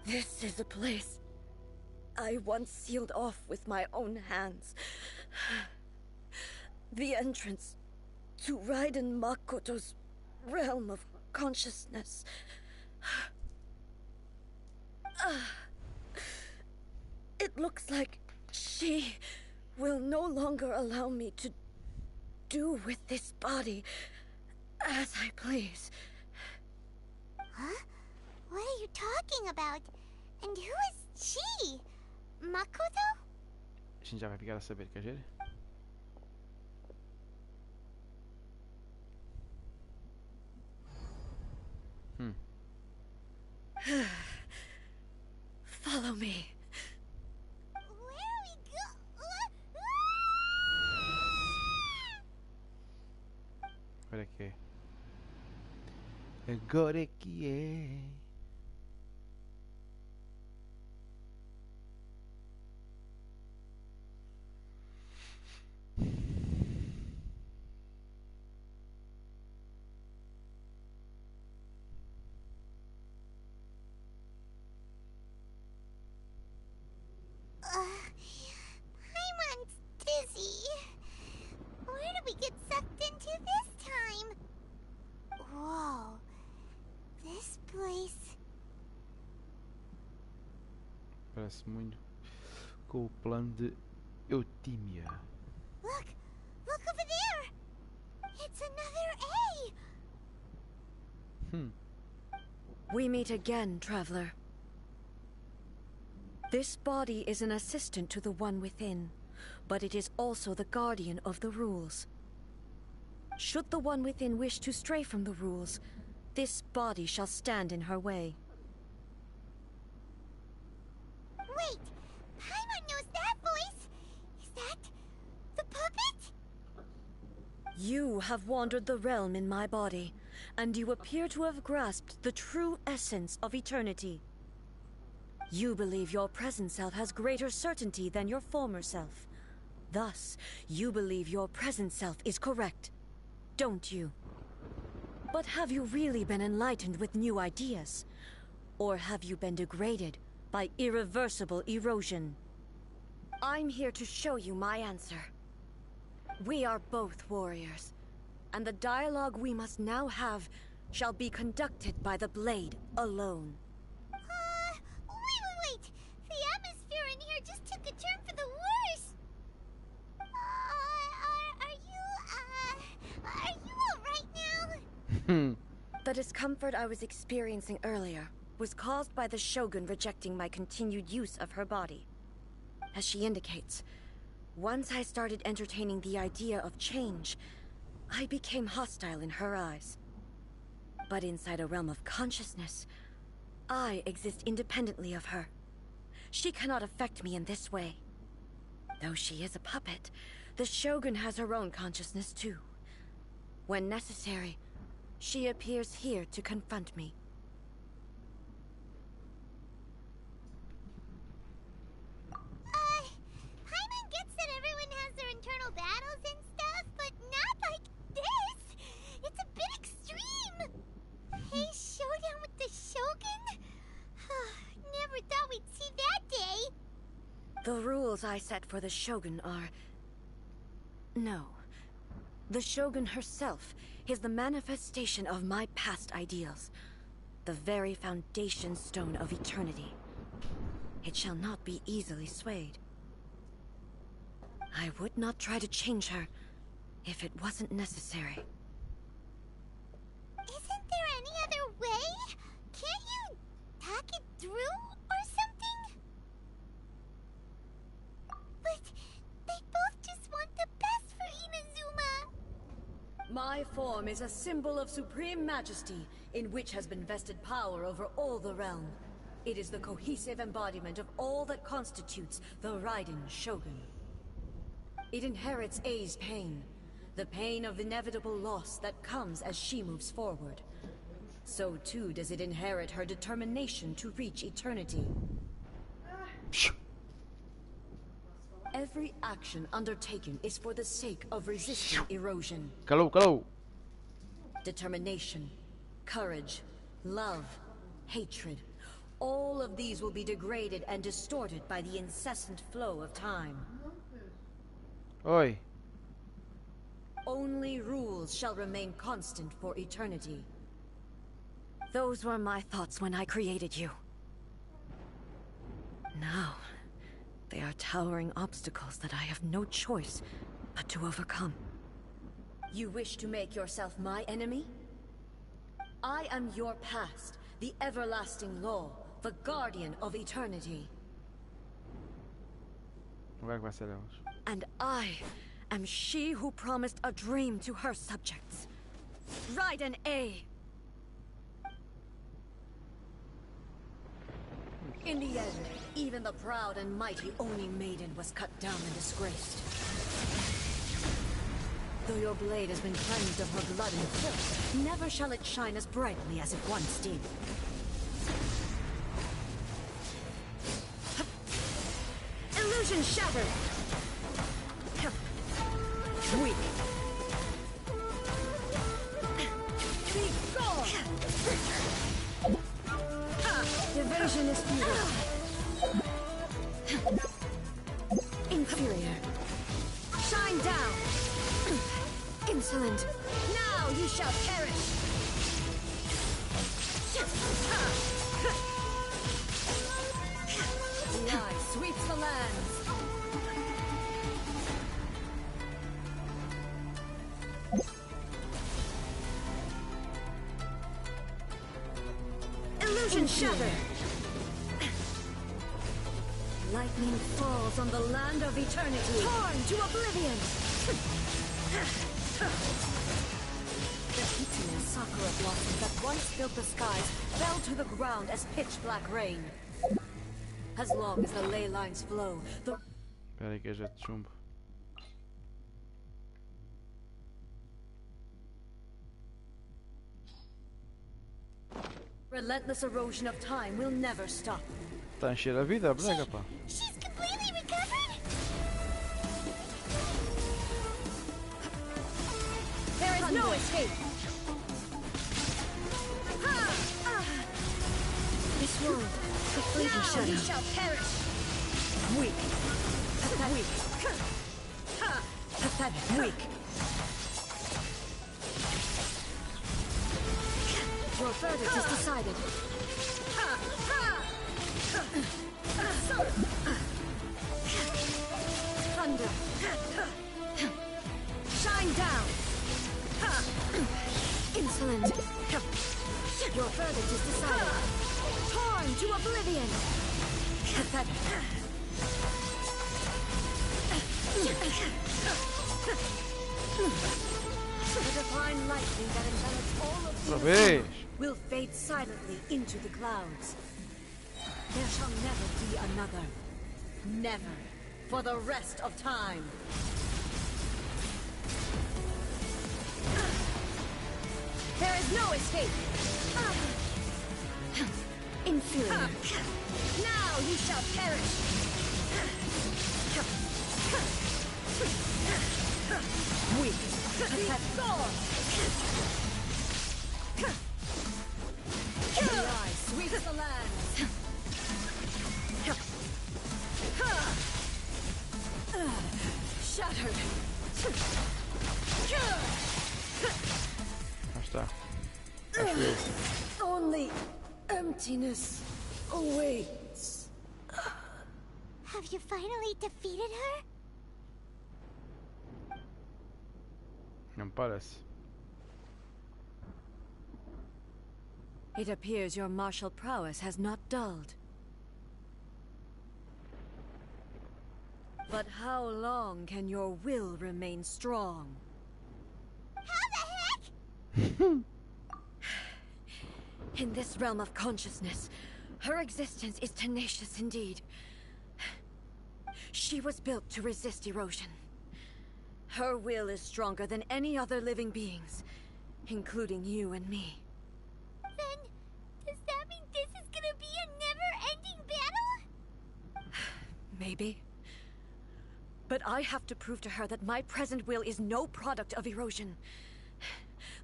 This is a place I once sealed off with my own hands. The entrance to Raiden Makoto's realm of consciousness. It looks like she will no longer allow me to do with this body as I please. Huh? What are you talking about? And who is she? Makoto? A gente já vai ficar a saber, quer ver? Follow me. Where are we Agora é que é. Agora é que é. I'm dizzy. Where did we get sucked into this time? Whoa. This place... Parece muito com o plano de Eutímia. Look! Look over there! It's another A! We meet again, traveler. This body is an assistant to the one within, but it is also the guardian of the rules. Should the one within wish to stray from the rules, this body shall stand in her way. Wait! Paimon knows that voice! Is that the puppet? You have wandered the realm in my body, and you appear to have grasped the true essence of eternity. You believe your present self has greater certainty than your former self. Thus, you believe your present self is correct, don't you? But have you really been enlightened with new ideas? Or have you been degraded by irreversible erosion? I'm here to show you my answer. We are both warriors, and the dialogue we must now have shall be conducted by the blade alone. Wait! The atmosphere in here just took a turn for the worse! Are you alright now? The discomfort I was experiencing earlier was caused by the Shogun rejecting my continued use of her body. As she indicates, once I started entertaining the idea of change, I became hostile in her eyes. But inside a realm of consciousness, I exist independently of her. She cannot affect me in this way. Though she is a puppet, the Shogun has her own consciousness too. When necessary, she appears here to confront me. Paimon gets that everyone has their internal battles and stuff, but not like this! It's a bit extreme! Hey, showdown with the Shogun? Never thought we'd see that day! The rules I set for the Shogun are... No. The Shogun herself is the manifestation of my past ideals. The very foundation stone of eternity. It shall not be easily swayed. I would not try to change her if it wasn't necessary. Isn't there any other way? Can't you talk it through or something? But they both just want the best for Inazuma. My form is a symbol of supreme majesty, in which has been vested power over all the realm. It is the cohesive embodiment of all that constitutes the Raiden Shogun. It inherits A's pain, the pain of inevitable loss that comes as she moves forward. So too does it inherit her determination to reach eternity. Every action undertaken is for the sake of resisting erosion. Calou. Determination, courage, love, hatred. All of these will be degraded and distorted by the incessant flow of time. Oi. Only rules shall remain constant for eternity. Those were my thoughts when I created you. Now, they are towering obstacles that I have no choice but to overcome. You wish to make yourself my enemy? I am your past, the everlasting law, the guardian of eternity. And I am she who promised a dream to her subjects. Raiden A. In the end, even the proud and mighty Oni Maiden was cut down and disgraced. Though your blade has been cleansed of her blood and filth, never shall it shine as brightly as it once did. Illusion shattered! Weak. Be gone! Evasion is futile. Inferior. Shine down! Insolent. Now you shall perish! Lie sweeps the lands. Shatter! Lightning falls on the land of eternity. Torn to oblivion! The Kitsune sakura blossoms that once filled the skies fell to the ground as pitch-black rain. As long as the ley lines flow, the... Espera aí que é jet de chumbo. relentless erosion of time will never stop. Está a encher a vida, a boneca, pá. She's completely recovered? There is no escape. This world, the fleeting shadow. You shall perish. Weak. Pathetic. Weak. Pathetic. Weak. Your verdict is decided. Thunder. Shine down. Insolent. Your verdict is decided. Torn to oblivion. Pathetic. The divine lightning that envelops all of Outra will fade silently into the clouds. There shall never be another. Never. For the rest of time. There is no escape. Inferior. Now you shall perish. Weak. Pathetic. The eye sweeps the land. Shattered. Lá está. Only emptiness awaits. Have you finally defeated her? Não parece. It appears your martial prowess has not dulled. But how long can your will remain strong? How the heck? In this realm of consciousness, her existence is tenacious indeed. She was built to resist erosion. Her will is stronger than any other living beings, including you and me. Then, does that mean this is gonna be a never-ending battle? Maybe. But I have to prove to her that my present will is no product of erosion.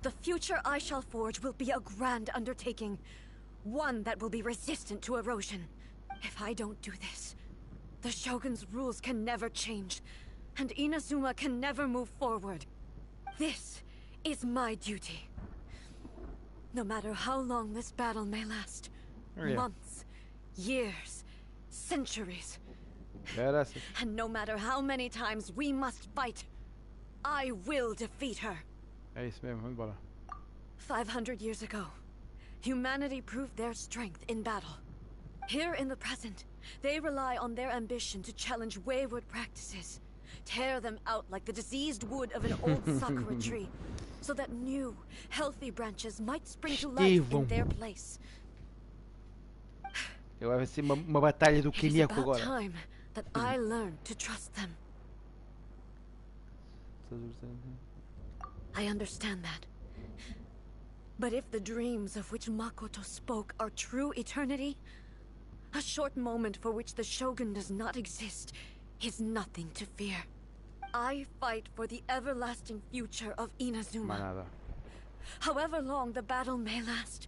The future I shall forge will be a grand undertaking. One that will be resistant to erosion. If I don't do this, the Shogun's rules can never change, and Inazuma can never move forward. This is my duty. No matter how long this battle may last. Months, years, centuries. Graças. And no matter how many times we must fight, I will defeat her. É isso mesmo, vamos embora. 500 years ago, humanity proved their strength in battle. Here in the present, they rely on their ambition to challenge wayward practices, tear them out like the diseased wood of an old sakura tree, so that new, healthy branches might spring to life in their place. Agora vai ser uma batalha do It is caneco about agora. time that I learned to trust them. I understand that. But if the dreams of which Makoto spoke are true eternity, a short moment for which the Shogun does not exist is nothing to fear. I fight for the everlasting future of Inazuma. Mais nada. However long the battle may last,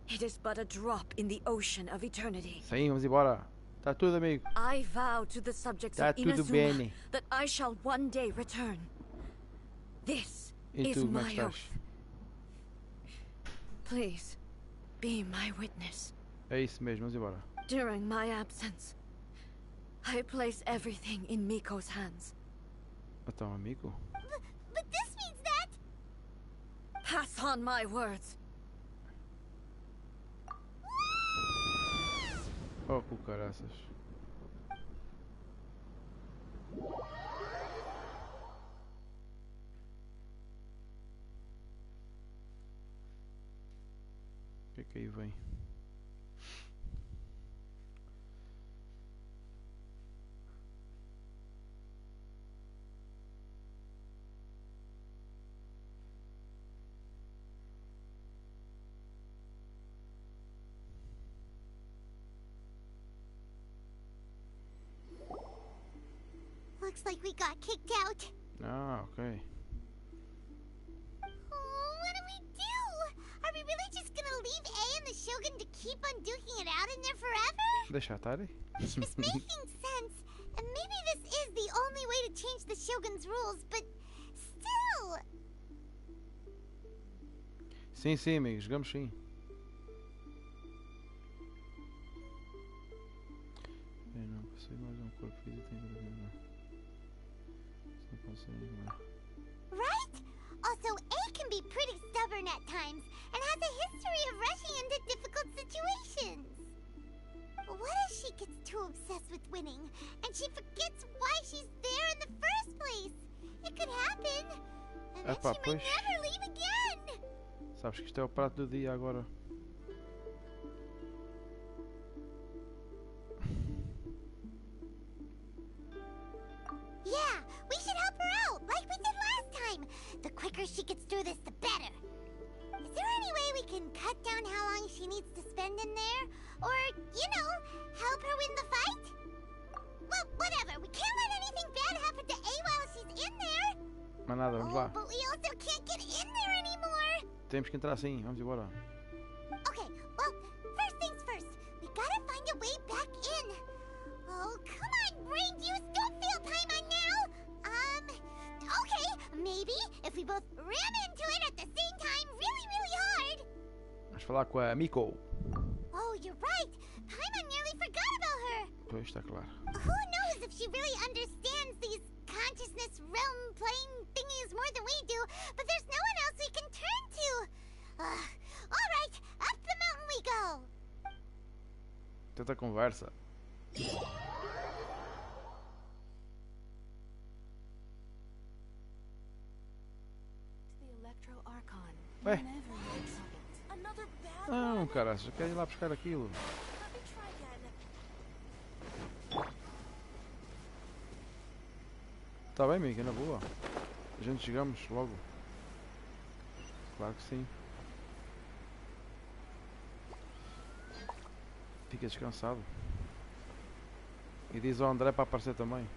it is but a drop in the ocean of eternity. Sim, vamos embora. Tá tudo, amigo. I vow to the subjects Tá of tudo Inazuma bem. that I shall one day return. This E is tu, como é que my estás? oath. Please, be my witness. É isso mesmo, vamos embora. During my absence, I place everything in Miko's hands. Então, amigo. But this means that... Pass on my words. Oh, com caraças. O que aí vem? Looks like we got kicked out. Ah, ok. Oh, what do we do? Are we really just gonna leave A and the Shogun to keep on duking it out in there forever? Deixa estar aí. She was making sense, and maybe this is the only way to change the Shogun's rules, but still. Sim, sim, amigos, jogamos sim. Eu não consigo mais um corpo físico. Não consigo. Right? Also, A can be pretty stubborn at times and has a history of rushing into difficult situations. What if she gets too obsessed with winning and she forgets why she's there in the first place? It could happen. And then she may never leave again. Sabes que isto é o prato do dia agora. Yeah, we should help her out, like we did last time. The quicker she gets through this, the better. Is there any way we can cut down how long she needs to spend in there? Or, you know, help her win the fight? Well, whatever. We can't let anything bad happen to A while she's in there. Mas nada, vamos lá. But we also can't get in there anymore. Temos que entrar sim, vamos embora. Okay, well, first things first. We gotta find a way back in. Oh, come on, brain juice. Don't fail Paimon now. Okay, maybe if we both ram into it at the same time really, really hard. Vamos falar com a Miko. Oh, you're right. Paimon nearly forgot about her. Pois, está claro. Who knows if she really understands these consciousness realm plane thingies more than we do, but there's no one else we can turn to. All right, up the mountain we go. Tanta conversa. Ué? Não, cara, você quer ir lá buscar aquilo. Tá bem, amiga, na boa. A gente chegamos logo. Claro que sim. Fica descansado. E diz ao André para aparecer também.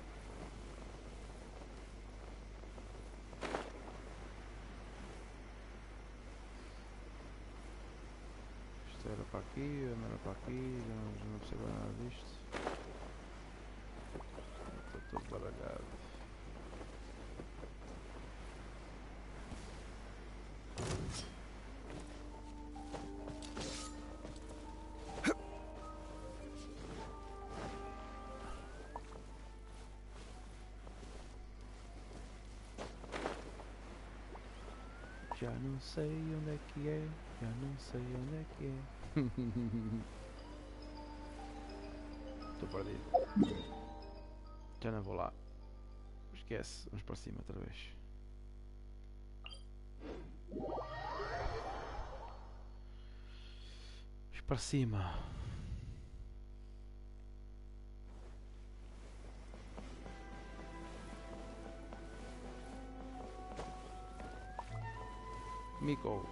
Isto era para aqui, não era para aqui, já não percebo nada disto. Está tudo baralhado. Já não sei onde é que é, já não sei onde é que é. Estou perdido. Já não vou lá. Esquece, vamos para cima outra vez. Vamos para cima. Miko.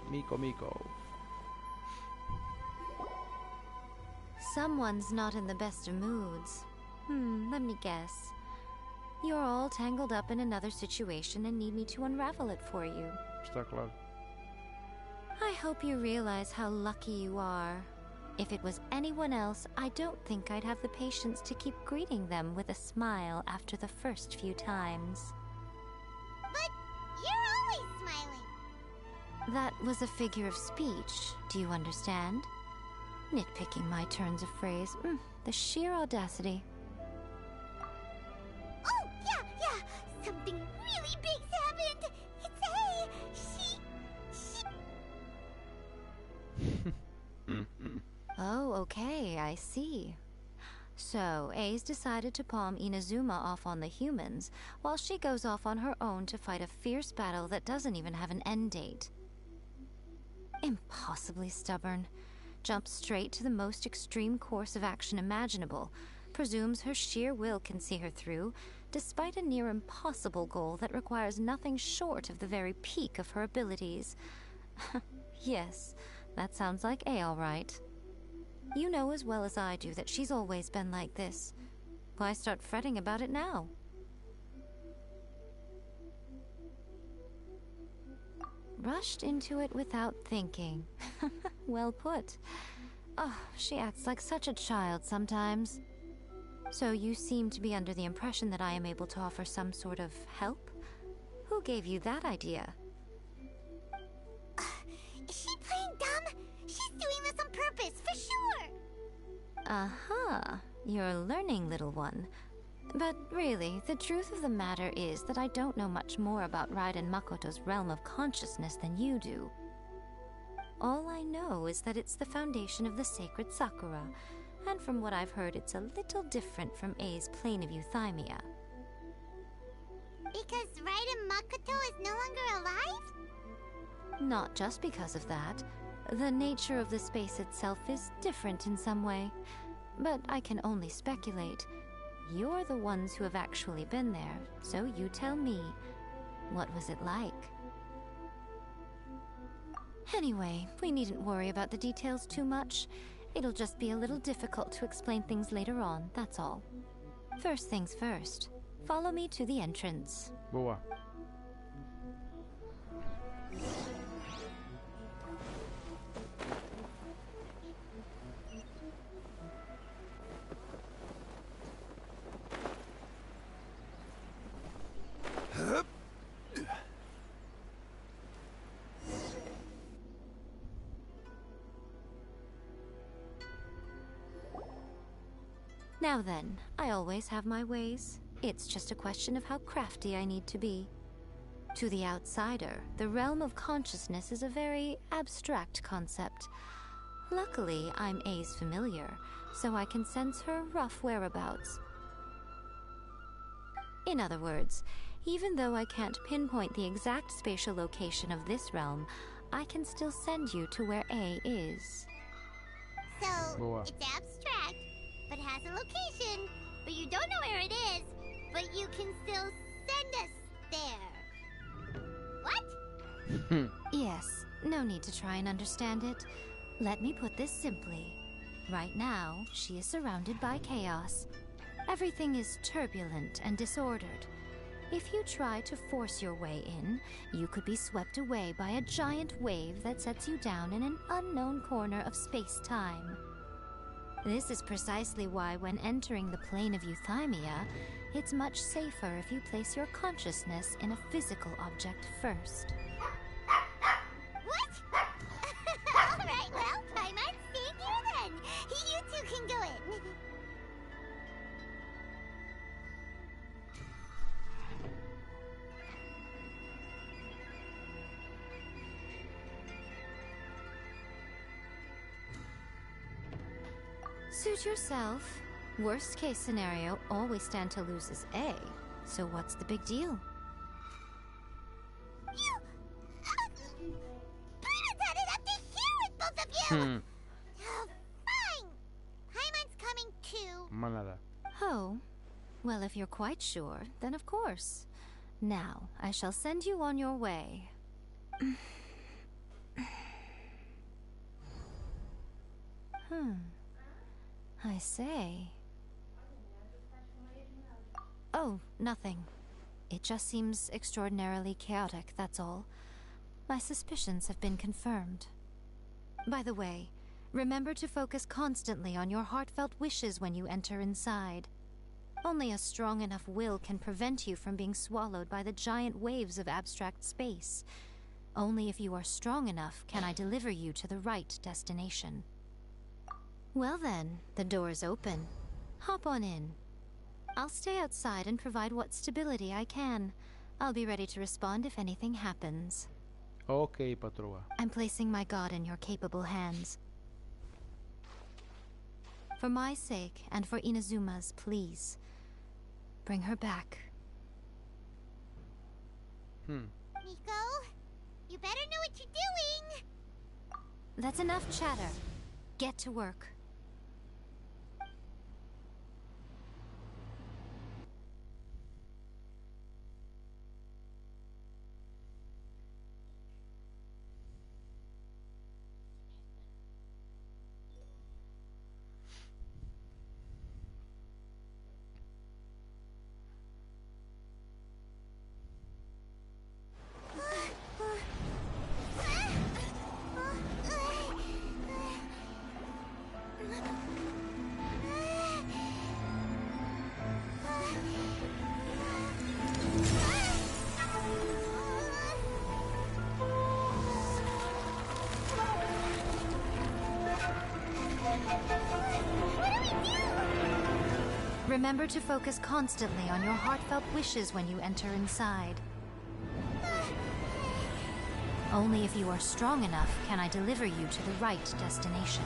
Someone's not in the best of moods. Let me guess. You're all tangled up in another situation and need me to unravel it for you. Está claro. I hope you realize how lucky you are. If it was anyone else, I don't think I'd have the patience to keep greeting them with a smile after the first few times. But you're always smiling. That was a figure of speech, do you understand? Nitpicking my turns of phrase. The sheer audacity. Oh, yeah. Something really big's happened. It's A. Oh, okay, I see. So, A's decided to palm Inazuma off on the humans, while she goes off on her own to fight a fierce battle that doesn't even have an end date. Impossibly stubborn. Jumps straight to the most extreme course of action imaginable, presumes her sheer will can see her through, despite a near impossible goal that requires nothing short of the very peak of her abilities. Yes, that sounds like A all right. You know as well as I do that she's always been like this. Why start fretting about it now? Rushed into it without thinking. Well put. Oh, she acts like such a child sometimes. So you seem to be under the impression that I am able to offer some sort of help? Who gave you that idea? Is she playing dumb? She's doing this on purpose, for sure! Uh-huh. You're learning, little one. But really, the truth of the matter is that I don't know much more about Raiden Makoto's realm of consciousness than you do. All I know is that it's the foundation of the sacred Sakura, and from what I've heard, it's a little different from A's plane of euthymia. Because Raiden Makoto is no longer alive? Not just because of that. The nature of the space itself is different in some way. But I can only speculate. You're the ones who have actually been there, so you tell me. What was it like? Anyway, we needn't worry about the details too much. It'll just be a little difficult to explain things later on, that's all. First things first. Follow me to the entrance. Boa. Now then, I always have my ways. It's just a question of how crafty I need to be. To the outsider, the realm of consciousness is a very abstract concept. Luckily, I'm A's familiar, so I can sense her rough whereabouts. In other words, even though I can't pinpoint the exact spatial location of this realm, I can still send you to where A is. So, Boa. it's abstract, but has a location, but you don't know where it is, but you can still send us there. What? Yes, no need to try and understand it. Let me put this simply. Right now, she is surrounded by chaos. Everything is turbulent and disordered. If you try to force your way in, you could be swept away by a giant wave that sets you down in an unknown corner of space-time. This is precisely why when entering the plane of euthymia, it's much safer if you place your consciousness in a physical object first. What? Alright, well, Paimon's staying here then. You two can go in. Suit yourself. Worst case scenario, always stand to lose is A. So what's the big deal? You... Paimon's had it up to here with both of you! Oh, fine! Paimon's coming too. Manada. Oh, well, if you're quite sure, then of course. Now, I shall send you on your way. I say. Oh, nothing. It just seems extraordinarily chaotic, that's all. My suspicions have been confirmed. By the way, remember to focus constantly on your heartfelt wishes when you enter inside. Only a strong enough will can prevent you from being swallowed by the giant waves of abstract space. Only if you are strong enough can I deliver you to the right destination. Well then, the door's open. Hop on in. I'll stay outside and provide what stability I can. I'll be ready to respond if anything happens. Ok, patroa. I'm placing my god in your capable hands. For my sake and for Inazuma's, please. Bring her back. Miko, you better know what you're doing! That's enough chatter. Get to work. Remember to focus constantly on your heartfelt wishes when you enter inside. Only if you are strong enough can I deliver you to the right destination.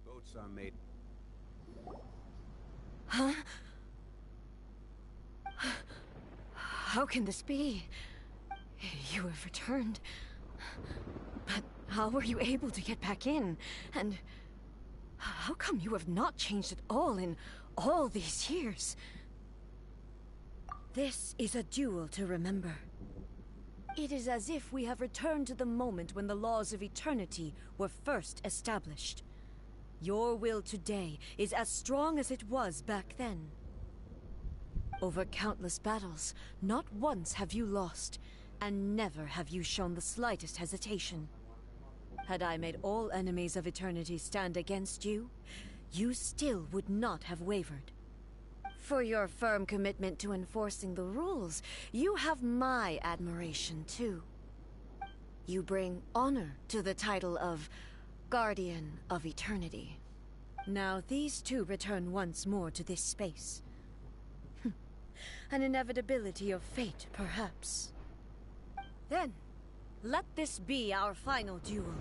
Boats are made. Huh? How can this be? You have returned. But how were you able to get back in? And how come you have not changed at all in all these years? This is a duel to remember. It is as if we have returned to the moment when the laws of eternity were first established. Your will today is as strong as it was back then. Over countless battles, not once have you lost, and never have you shown the slightest hesitation. Had I made all enemies of eternity stand against you, you still would not have wavered. For your firm commitment to enforcing the rules, you have my admiration too. You bring honor to the title of Guardian of Eternity. Now these two return once more to this space. An inevitability of fate, perhaps. Then, let this be our final duel.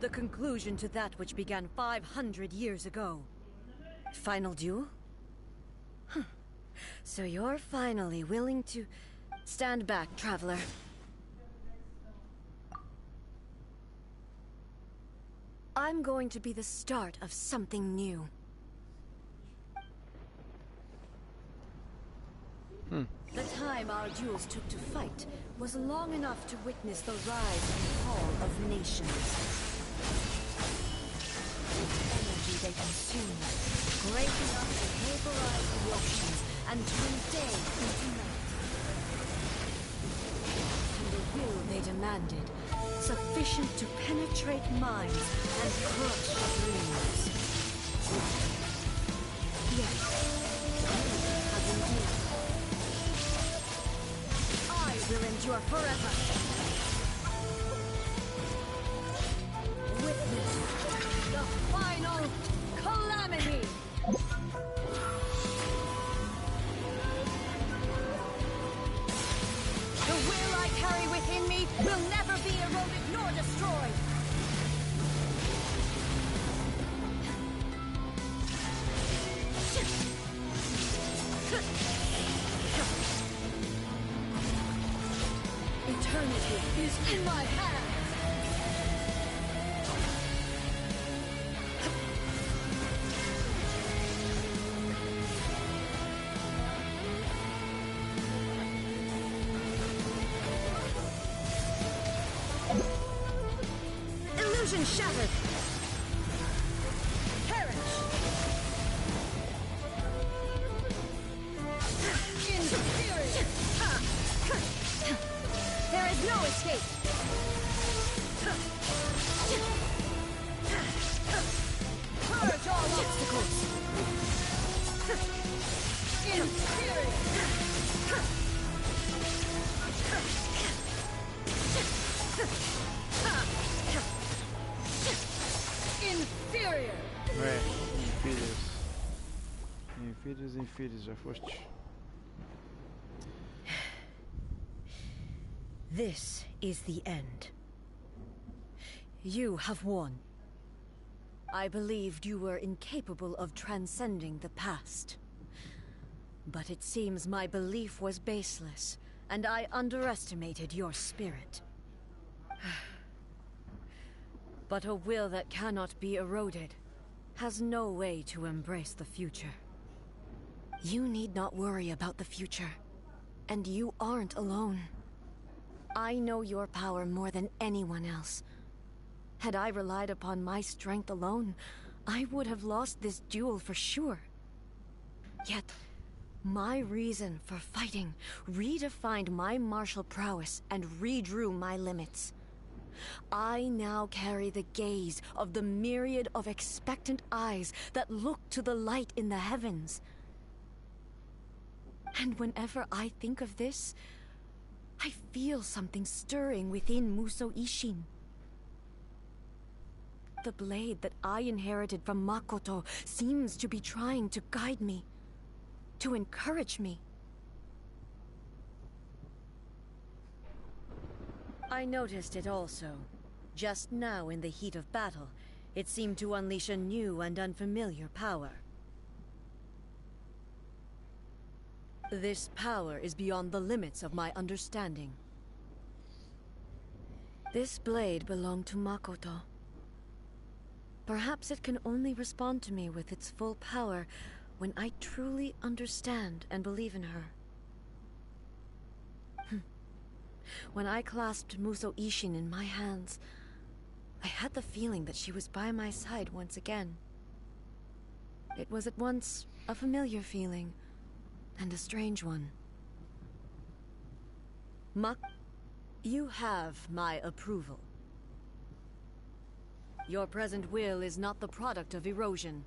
The conclusion to that which began 500 years ago. Final duel? So you're finally willing to... Stand back, traveler. I'm going to be the start of something new. The time our duels took to fight was long enough to witness the rise and fall of nations. The energy they consumed, great enough to vaporize the oceans and turn day into night. And the will they demanded, sufficient to penetrate minds and crush dreams. Yes, you have endured. I will endure forever. Witness the final calamity. The will I carry within me will never be eroded nor destroyed. Eternity is in my hands. Illusion shattered. Perish. Inferior. There is no escape. Purge all obstacles. Inferior. Filhos, já fostes. This is the end. You have won. I believed you were incapable of transcending the past. But it seems my belief was baseless, and I underestimated your spirit. But a will that cannot be eroded has no way to embrace the future. You need not worry about the future, and you aren't alone. I know your power more than anyone else. Had I relied upon my strength alone, I would have lost this duel for sure. Yet, my reason for fighting redefined my martial prowess and redrew my limits. I now carry the gaze of the myriad of expectant eyes that look to the light in the heavens. And whenever I think of this, I feel something stirring within Musou Ishin. The blade that I inherited from Makoto seems to be trying to guide me, to encourage me. I noticed it also. Just now in the heat of battle, it seemed to unleash a new and unfamiliar power. This power is beyond the limits of my understanding. This blade belonged to Makoto. Perhaps it can only respond to me with its full power when I truly understand and believe in her. When I clasped Musou Ishin in my hands, I had the feeling that she was by my side once again. It was at once a familiar feeling and a strange one. You have my approval. Your present will is not the product of erosion.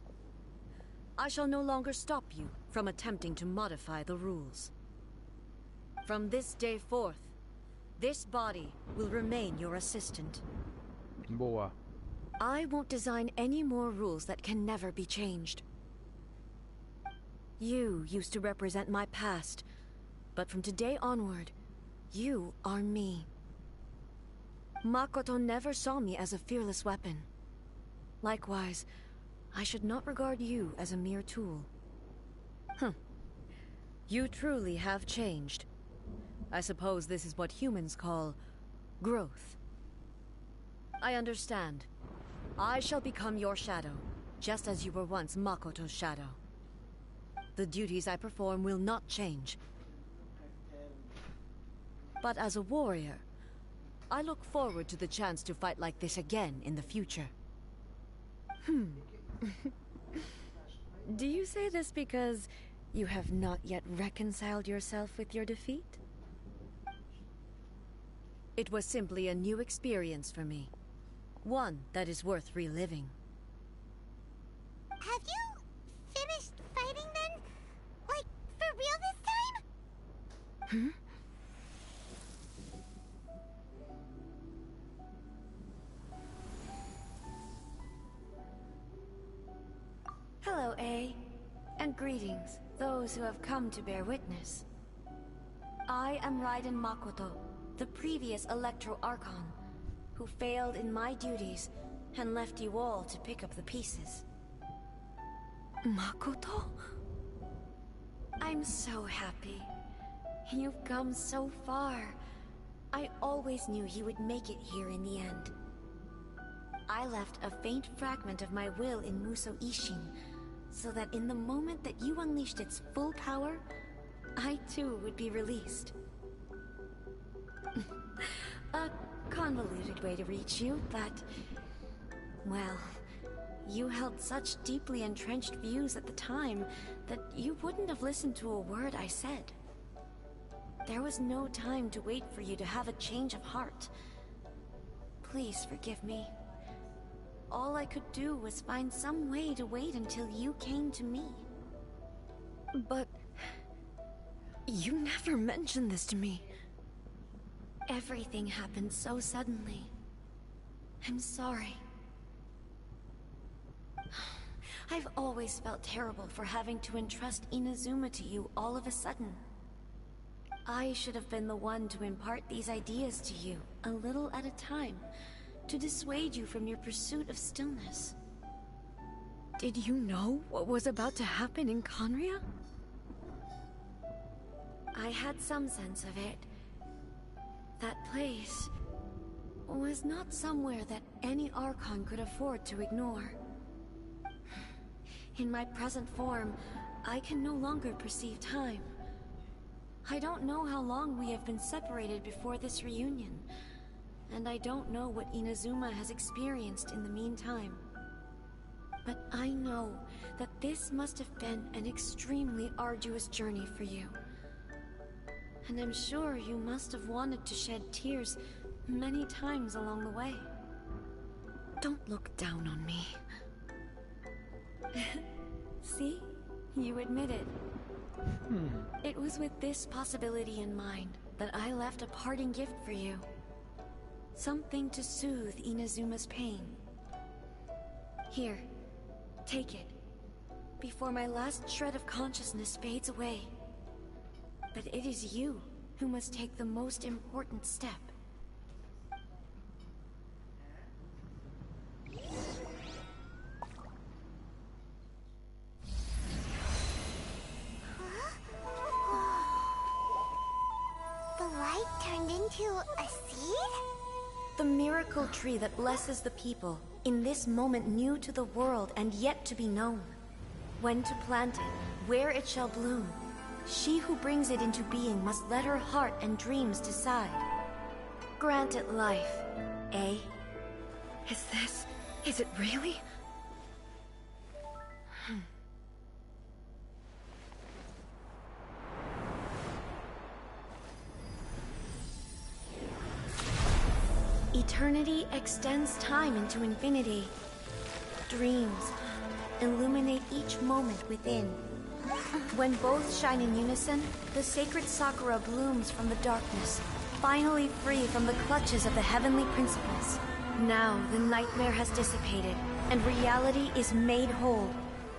I shall no longer stop you from attempting to modify the rules. From this day forth, this body will remain your assistant. Boa. I won't design any more rules that can never be changed. You used to represent my past, but from today onward, you are me. Makoto never saw me as a fearless weapon. Likewise, I should not regard you as a mere tool. You truly have changed. I suppose this is what humans call growth. I understand. I shall become your shadow, just as you were once Makoto's shadow. The duties I perform will not change. But as a warrior, I look forward to the chance to fight like this again in the future. Do you say this because you have not yet reconciled yourself with your defeat? It was simply a new experience for me. One that is worth reliving. Have you finished fighting then? Like, for real this time? Hello, A. And greetings, those who have come to bear witness. I am Raiden Makoto, the previous Electro Archon, who failed in my duties and left you all to pick up the pieces. Makoto? I'm so happy. You've come so far. I always knew you would make it here in the end. I left a faint fragment of my will in Musou Ishin, so that in the moment that you unleashed its full power, I too would be released. A convoluted way to reach you, but... well, you held such deeply entrenched views at the time that you wouldn't have listened to a word I said. There was no time to wait for you to have a change of heart. Please forgive me. All I could do was find some way to wait until you came to me. But... you never mentioned this to me. Everything happened so suddenly. I'm sorry. I've always felt terrible for having to entrust Inazuma to you all of a sudden. I should have been the one to impart these ideas to you, a little at a time, to dissuade you from your pursuit of stillness. Did you know what was about to happen in Conria? I had some sense of it. That place was not somewhere that any Archon could afford to ignore. In my present form, I can no longer perceive time. I don't know how long we have been separated before this reunion, and I don't know what Inazuma has experienced in the meantime. But I know that this must have been an extremely arduous journey for you. And I'm sure you must have wanted to shed tears many times along the way. Don't look down on me. See? You admit it. It was with this possibility in mind that I left a parting gift for you. Something to soothe Inazuma's pain. Here, take it, before my last shred of consciousness fades away. But it is you who must take the most important step. The light turned into a seed? The miracle tree that blesses the people, in this moment new to the world and yet to be known. When to plant it, where it shall bloom. She who brings it into being must let her heart and dreams decide. Grant it life, eh? Is it really? Eternity extends time into infinity. Dreams illuminate each moment within. When both shine in unison, the sacred Sakura blooms from the darkness, finally free from the clutches of the heavenly principles. Now the nightmare has dissipated, and reality is made whole.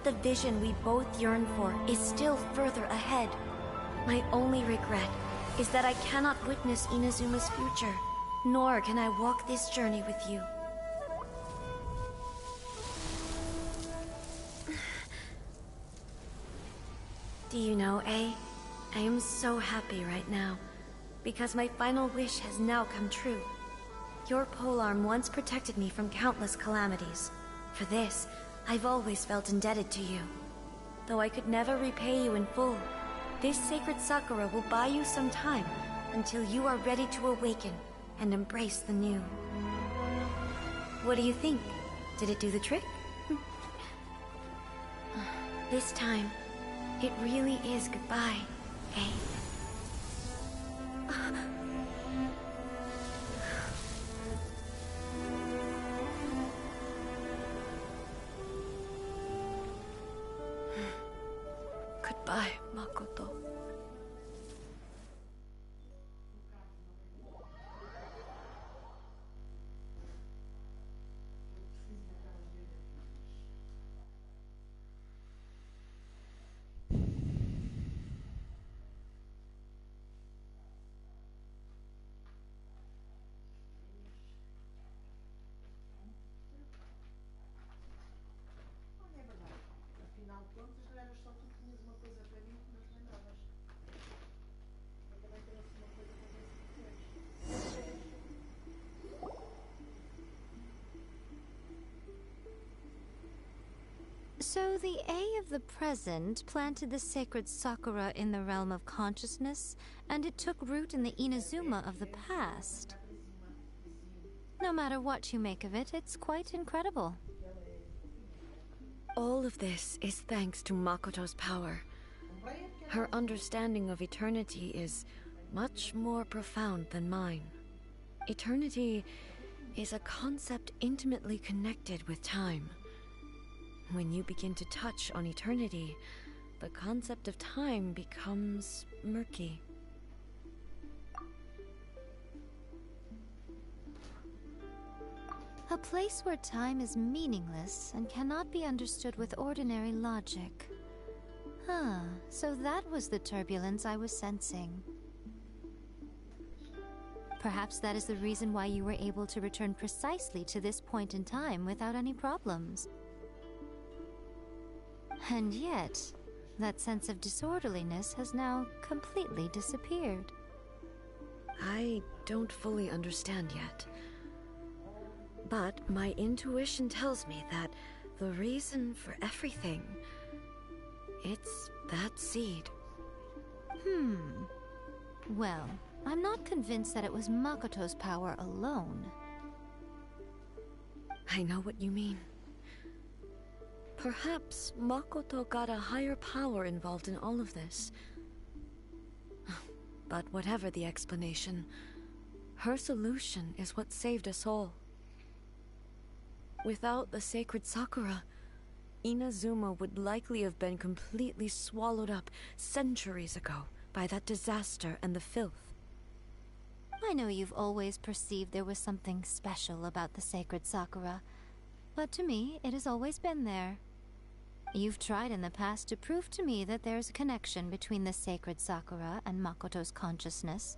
The vision we both yearn for is still further ahead. My only regret is that I cannot witness Inazuma's future, nor can I walk this journey with you. Do you know, I am so happy right now, because my final wish has now come true. Your polearm once protected me from countless calamities. For this, I've always felt indebted to you. Though I could never repay you in full, this sacred Sakura will buy you some time until you are ready to awaken and embrace the new. What do you think? Did it do the trick? This time, it really is goodbye, eh? Goodbye, Makoto. So the A of the present planted the sacred Sakura in the realm of consciousness, and it took root in the Inazuma of the past. No matter what you make of it, it's quite incredible. All of this is thanks to Makoto's power. Her understanding of eternity is much more profound than mine. Eternity is a concept intimately connected with time. When you begin to touch on eternity, the concept of time becomes murky. A place where time is meaningless and cannot be understood with ordinary logic. So that was the turbulence I was sensing. Perhaps that is the reason why you were able to return precisely to this point in time without any problems. And yet, that sense of disorderliness has now completely disappeared. I don't fully understand yet. But my intuition tells me that the reason for everything, it's that seed. Well, I'm not convinced that it was Makoto's power alone. I know what you mean. Perhaps Makoto got a higher power involved in all of this. But whatever the explanation, her solution is what saved us all. Without the sacred Sakura, Inazuma would likely have been completely swallowed up centuries ago by that disaster and the filth. I know you've always perceived there was something special about the sacred Sakura, but to me, it has always been there. You've tried in the past to prove to me that there's a connection between the sacred Sakura and Makoto's consciousness,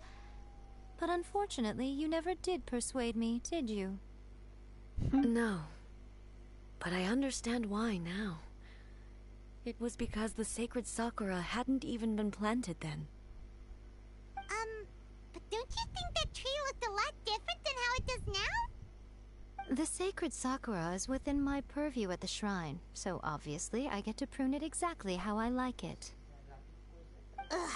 but unfortunately, you never did persuade me, did you? No. But I understand why now. It was because the sacred Sakura hadn't even been planted then. But don't you think that tree looked a lot different than how it does now? The sacred Sakura is within my purview at the shrine, so obviously I get to prune it exactly how I like it. Ugh.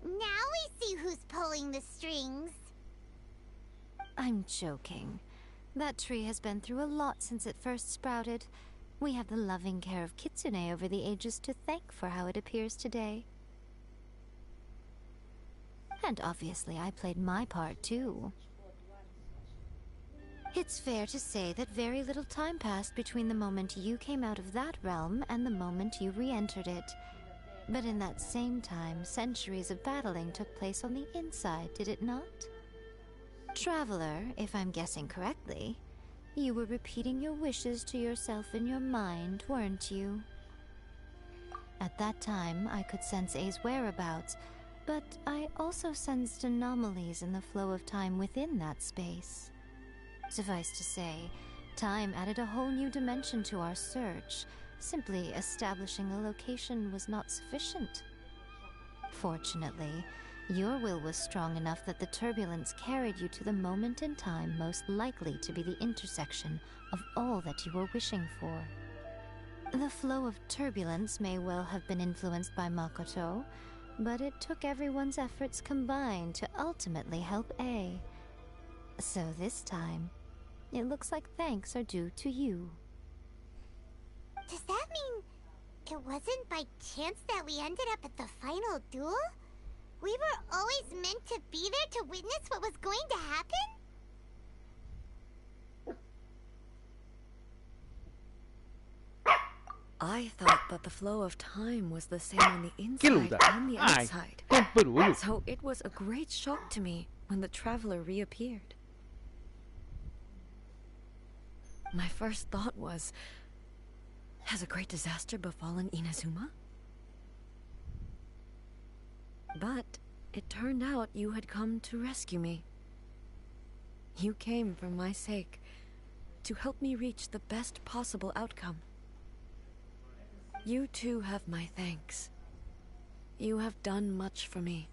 Now we see who's pulling the strings. I'm joking. That tree has been through a lot since it first sprouted. We have the loving care of Kitsune over the ages to thank for how it appears today. And obviously I played my part too. It's fair to say that very little time passed between the moment you came out of that realm and the moment you re-entered it. But in that same time, centuries of battling took place on the inside, did it not? Traveler, if I'm guessing correctly, you were repeating your wishes to yourself in your mind, weren't you? At that time, I could sense A's whereabouts, but I also sensed anomalies in the flow of time within that space. Suffice to say, time added a whole new dimension to our search. Simply establishing a location was not sufficient. Fortunately, your will was strong enough that the turbulence carried you to the moment in time most likely to be the intersection of all that you were wishing for. The flow of turbulence may well have been influenced by Makoto, but it took everyone's efforts combined to ultimately help A. So this time, it looks like thanks are due to you. Does that mean it wasn't by chance that we ended up at the final duel? We were always meant to be there to witness what was going to happen? I thought that the flow of time was the same on the inside and the outside. So it was a great shock to me when the traveler reappeared. My first thought was, has a great disaster befallen Inazuma? But it turned out you had come to rescue me. You came for my sake, to help me reach the best possible outcome. You too have my thanks. You have done much for me,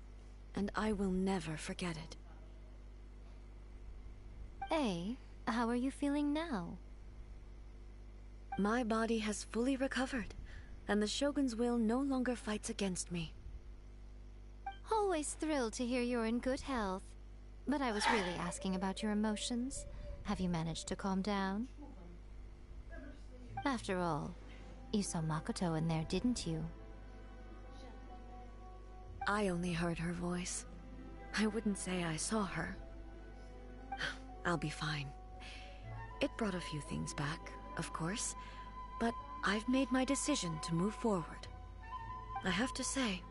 and I will never forget it. A, how are you feeling now? My body has fully recovered, and the Shogun's will no longer fights against me. Always thrilled to hear you're in good health. But I was really asking about your emotions. Have you managed to calm down? After all, you saw Makoto in there, didn't you? I only heard her voice. I wouldn't say I saw her. I'll be fine. It brought a few things back, of course, but I've made my decision to move forward. I have to say,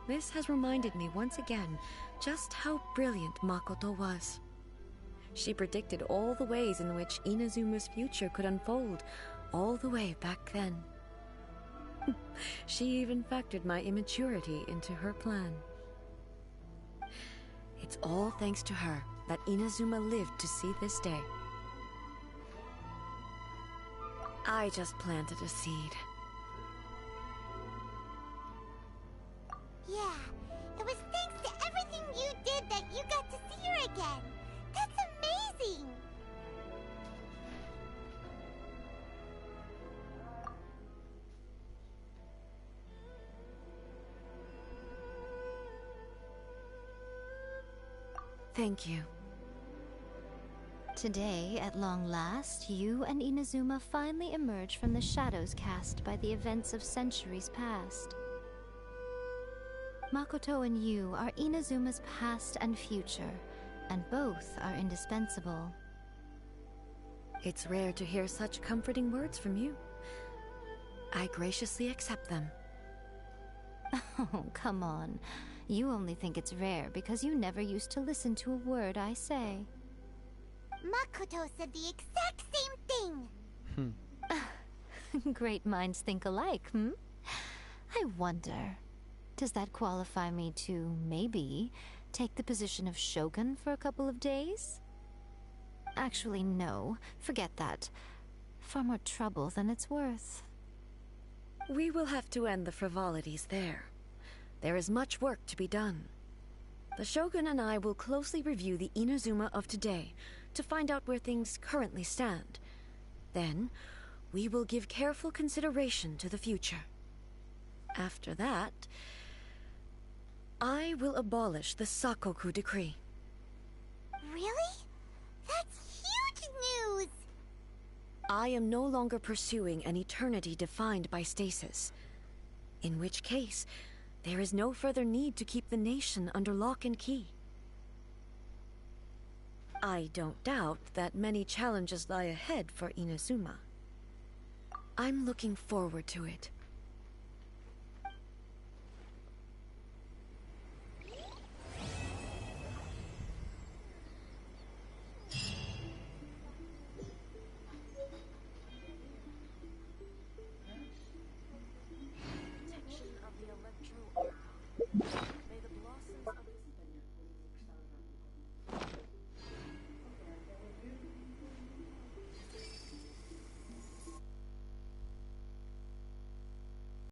this has reminded me once again just how brilliant Makoto was. She predicted all the ways in which Inazuma's future could unfold, all the way back then. She even factored my immaturity into her plan. It's all thanks to her that Inazuma lived to see this day. I just planted a seed. Yeah, it was thanks to everything you did that you got to see her again. That's amazing! Thank you. Today, at long last, you and Inazuma finally emerge from the shadows cast by the events of centuries past. Makoto and you are Inazuma's past and future, and both are indispensable. It's rare to hear such comforting words from you. I graciously accept them. Oh, come on. You only think it's rare because you never used to listen to a word I say. Makoto said the exact same thing! Great minds think alike, hmm? I wonder, does that qualify me to, maybe, take the position of Shogun for a couple of days? Actually, no. Forget that. Far more trouble than it's worth. We will have to end the frivolities there. There is much work to be done. The Shogun and I will closely review the Inazuma of today to find out where things currently stand. Then, we will give careful consideration to the future. After that, I will abolish the Sakoku decree. Really? That's huge news! I am no longer pursuing an eternity defined by stasis. In which case, there is no further need to keep the nation under lock and key. I don't doubt that many challenges lie ahead for Inazuma. I'm looking forward to it.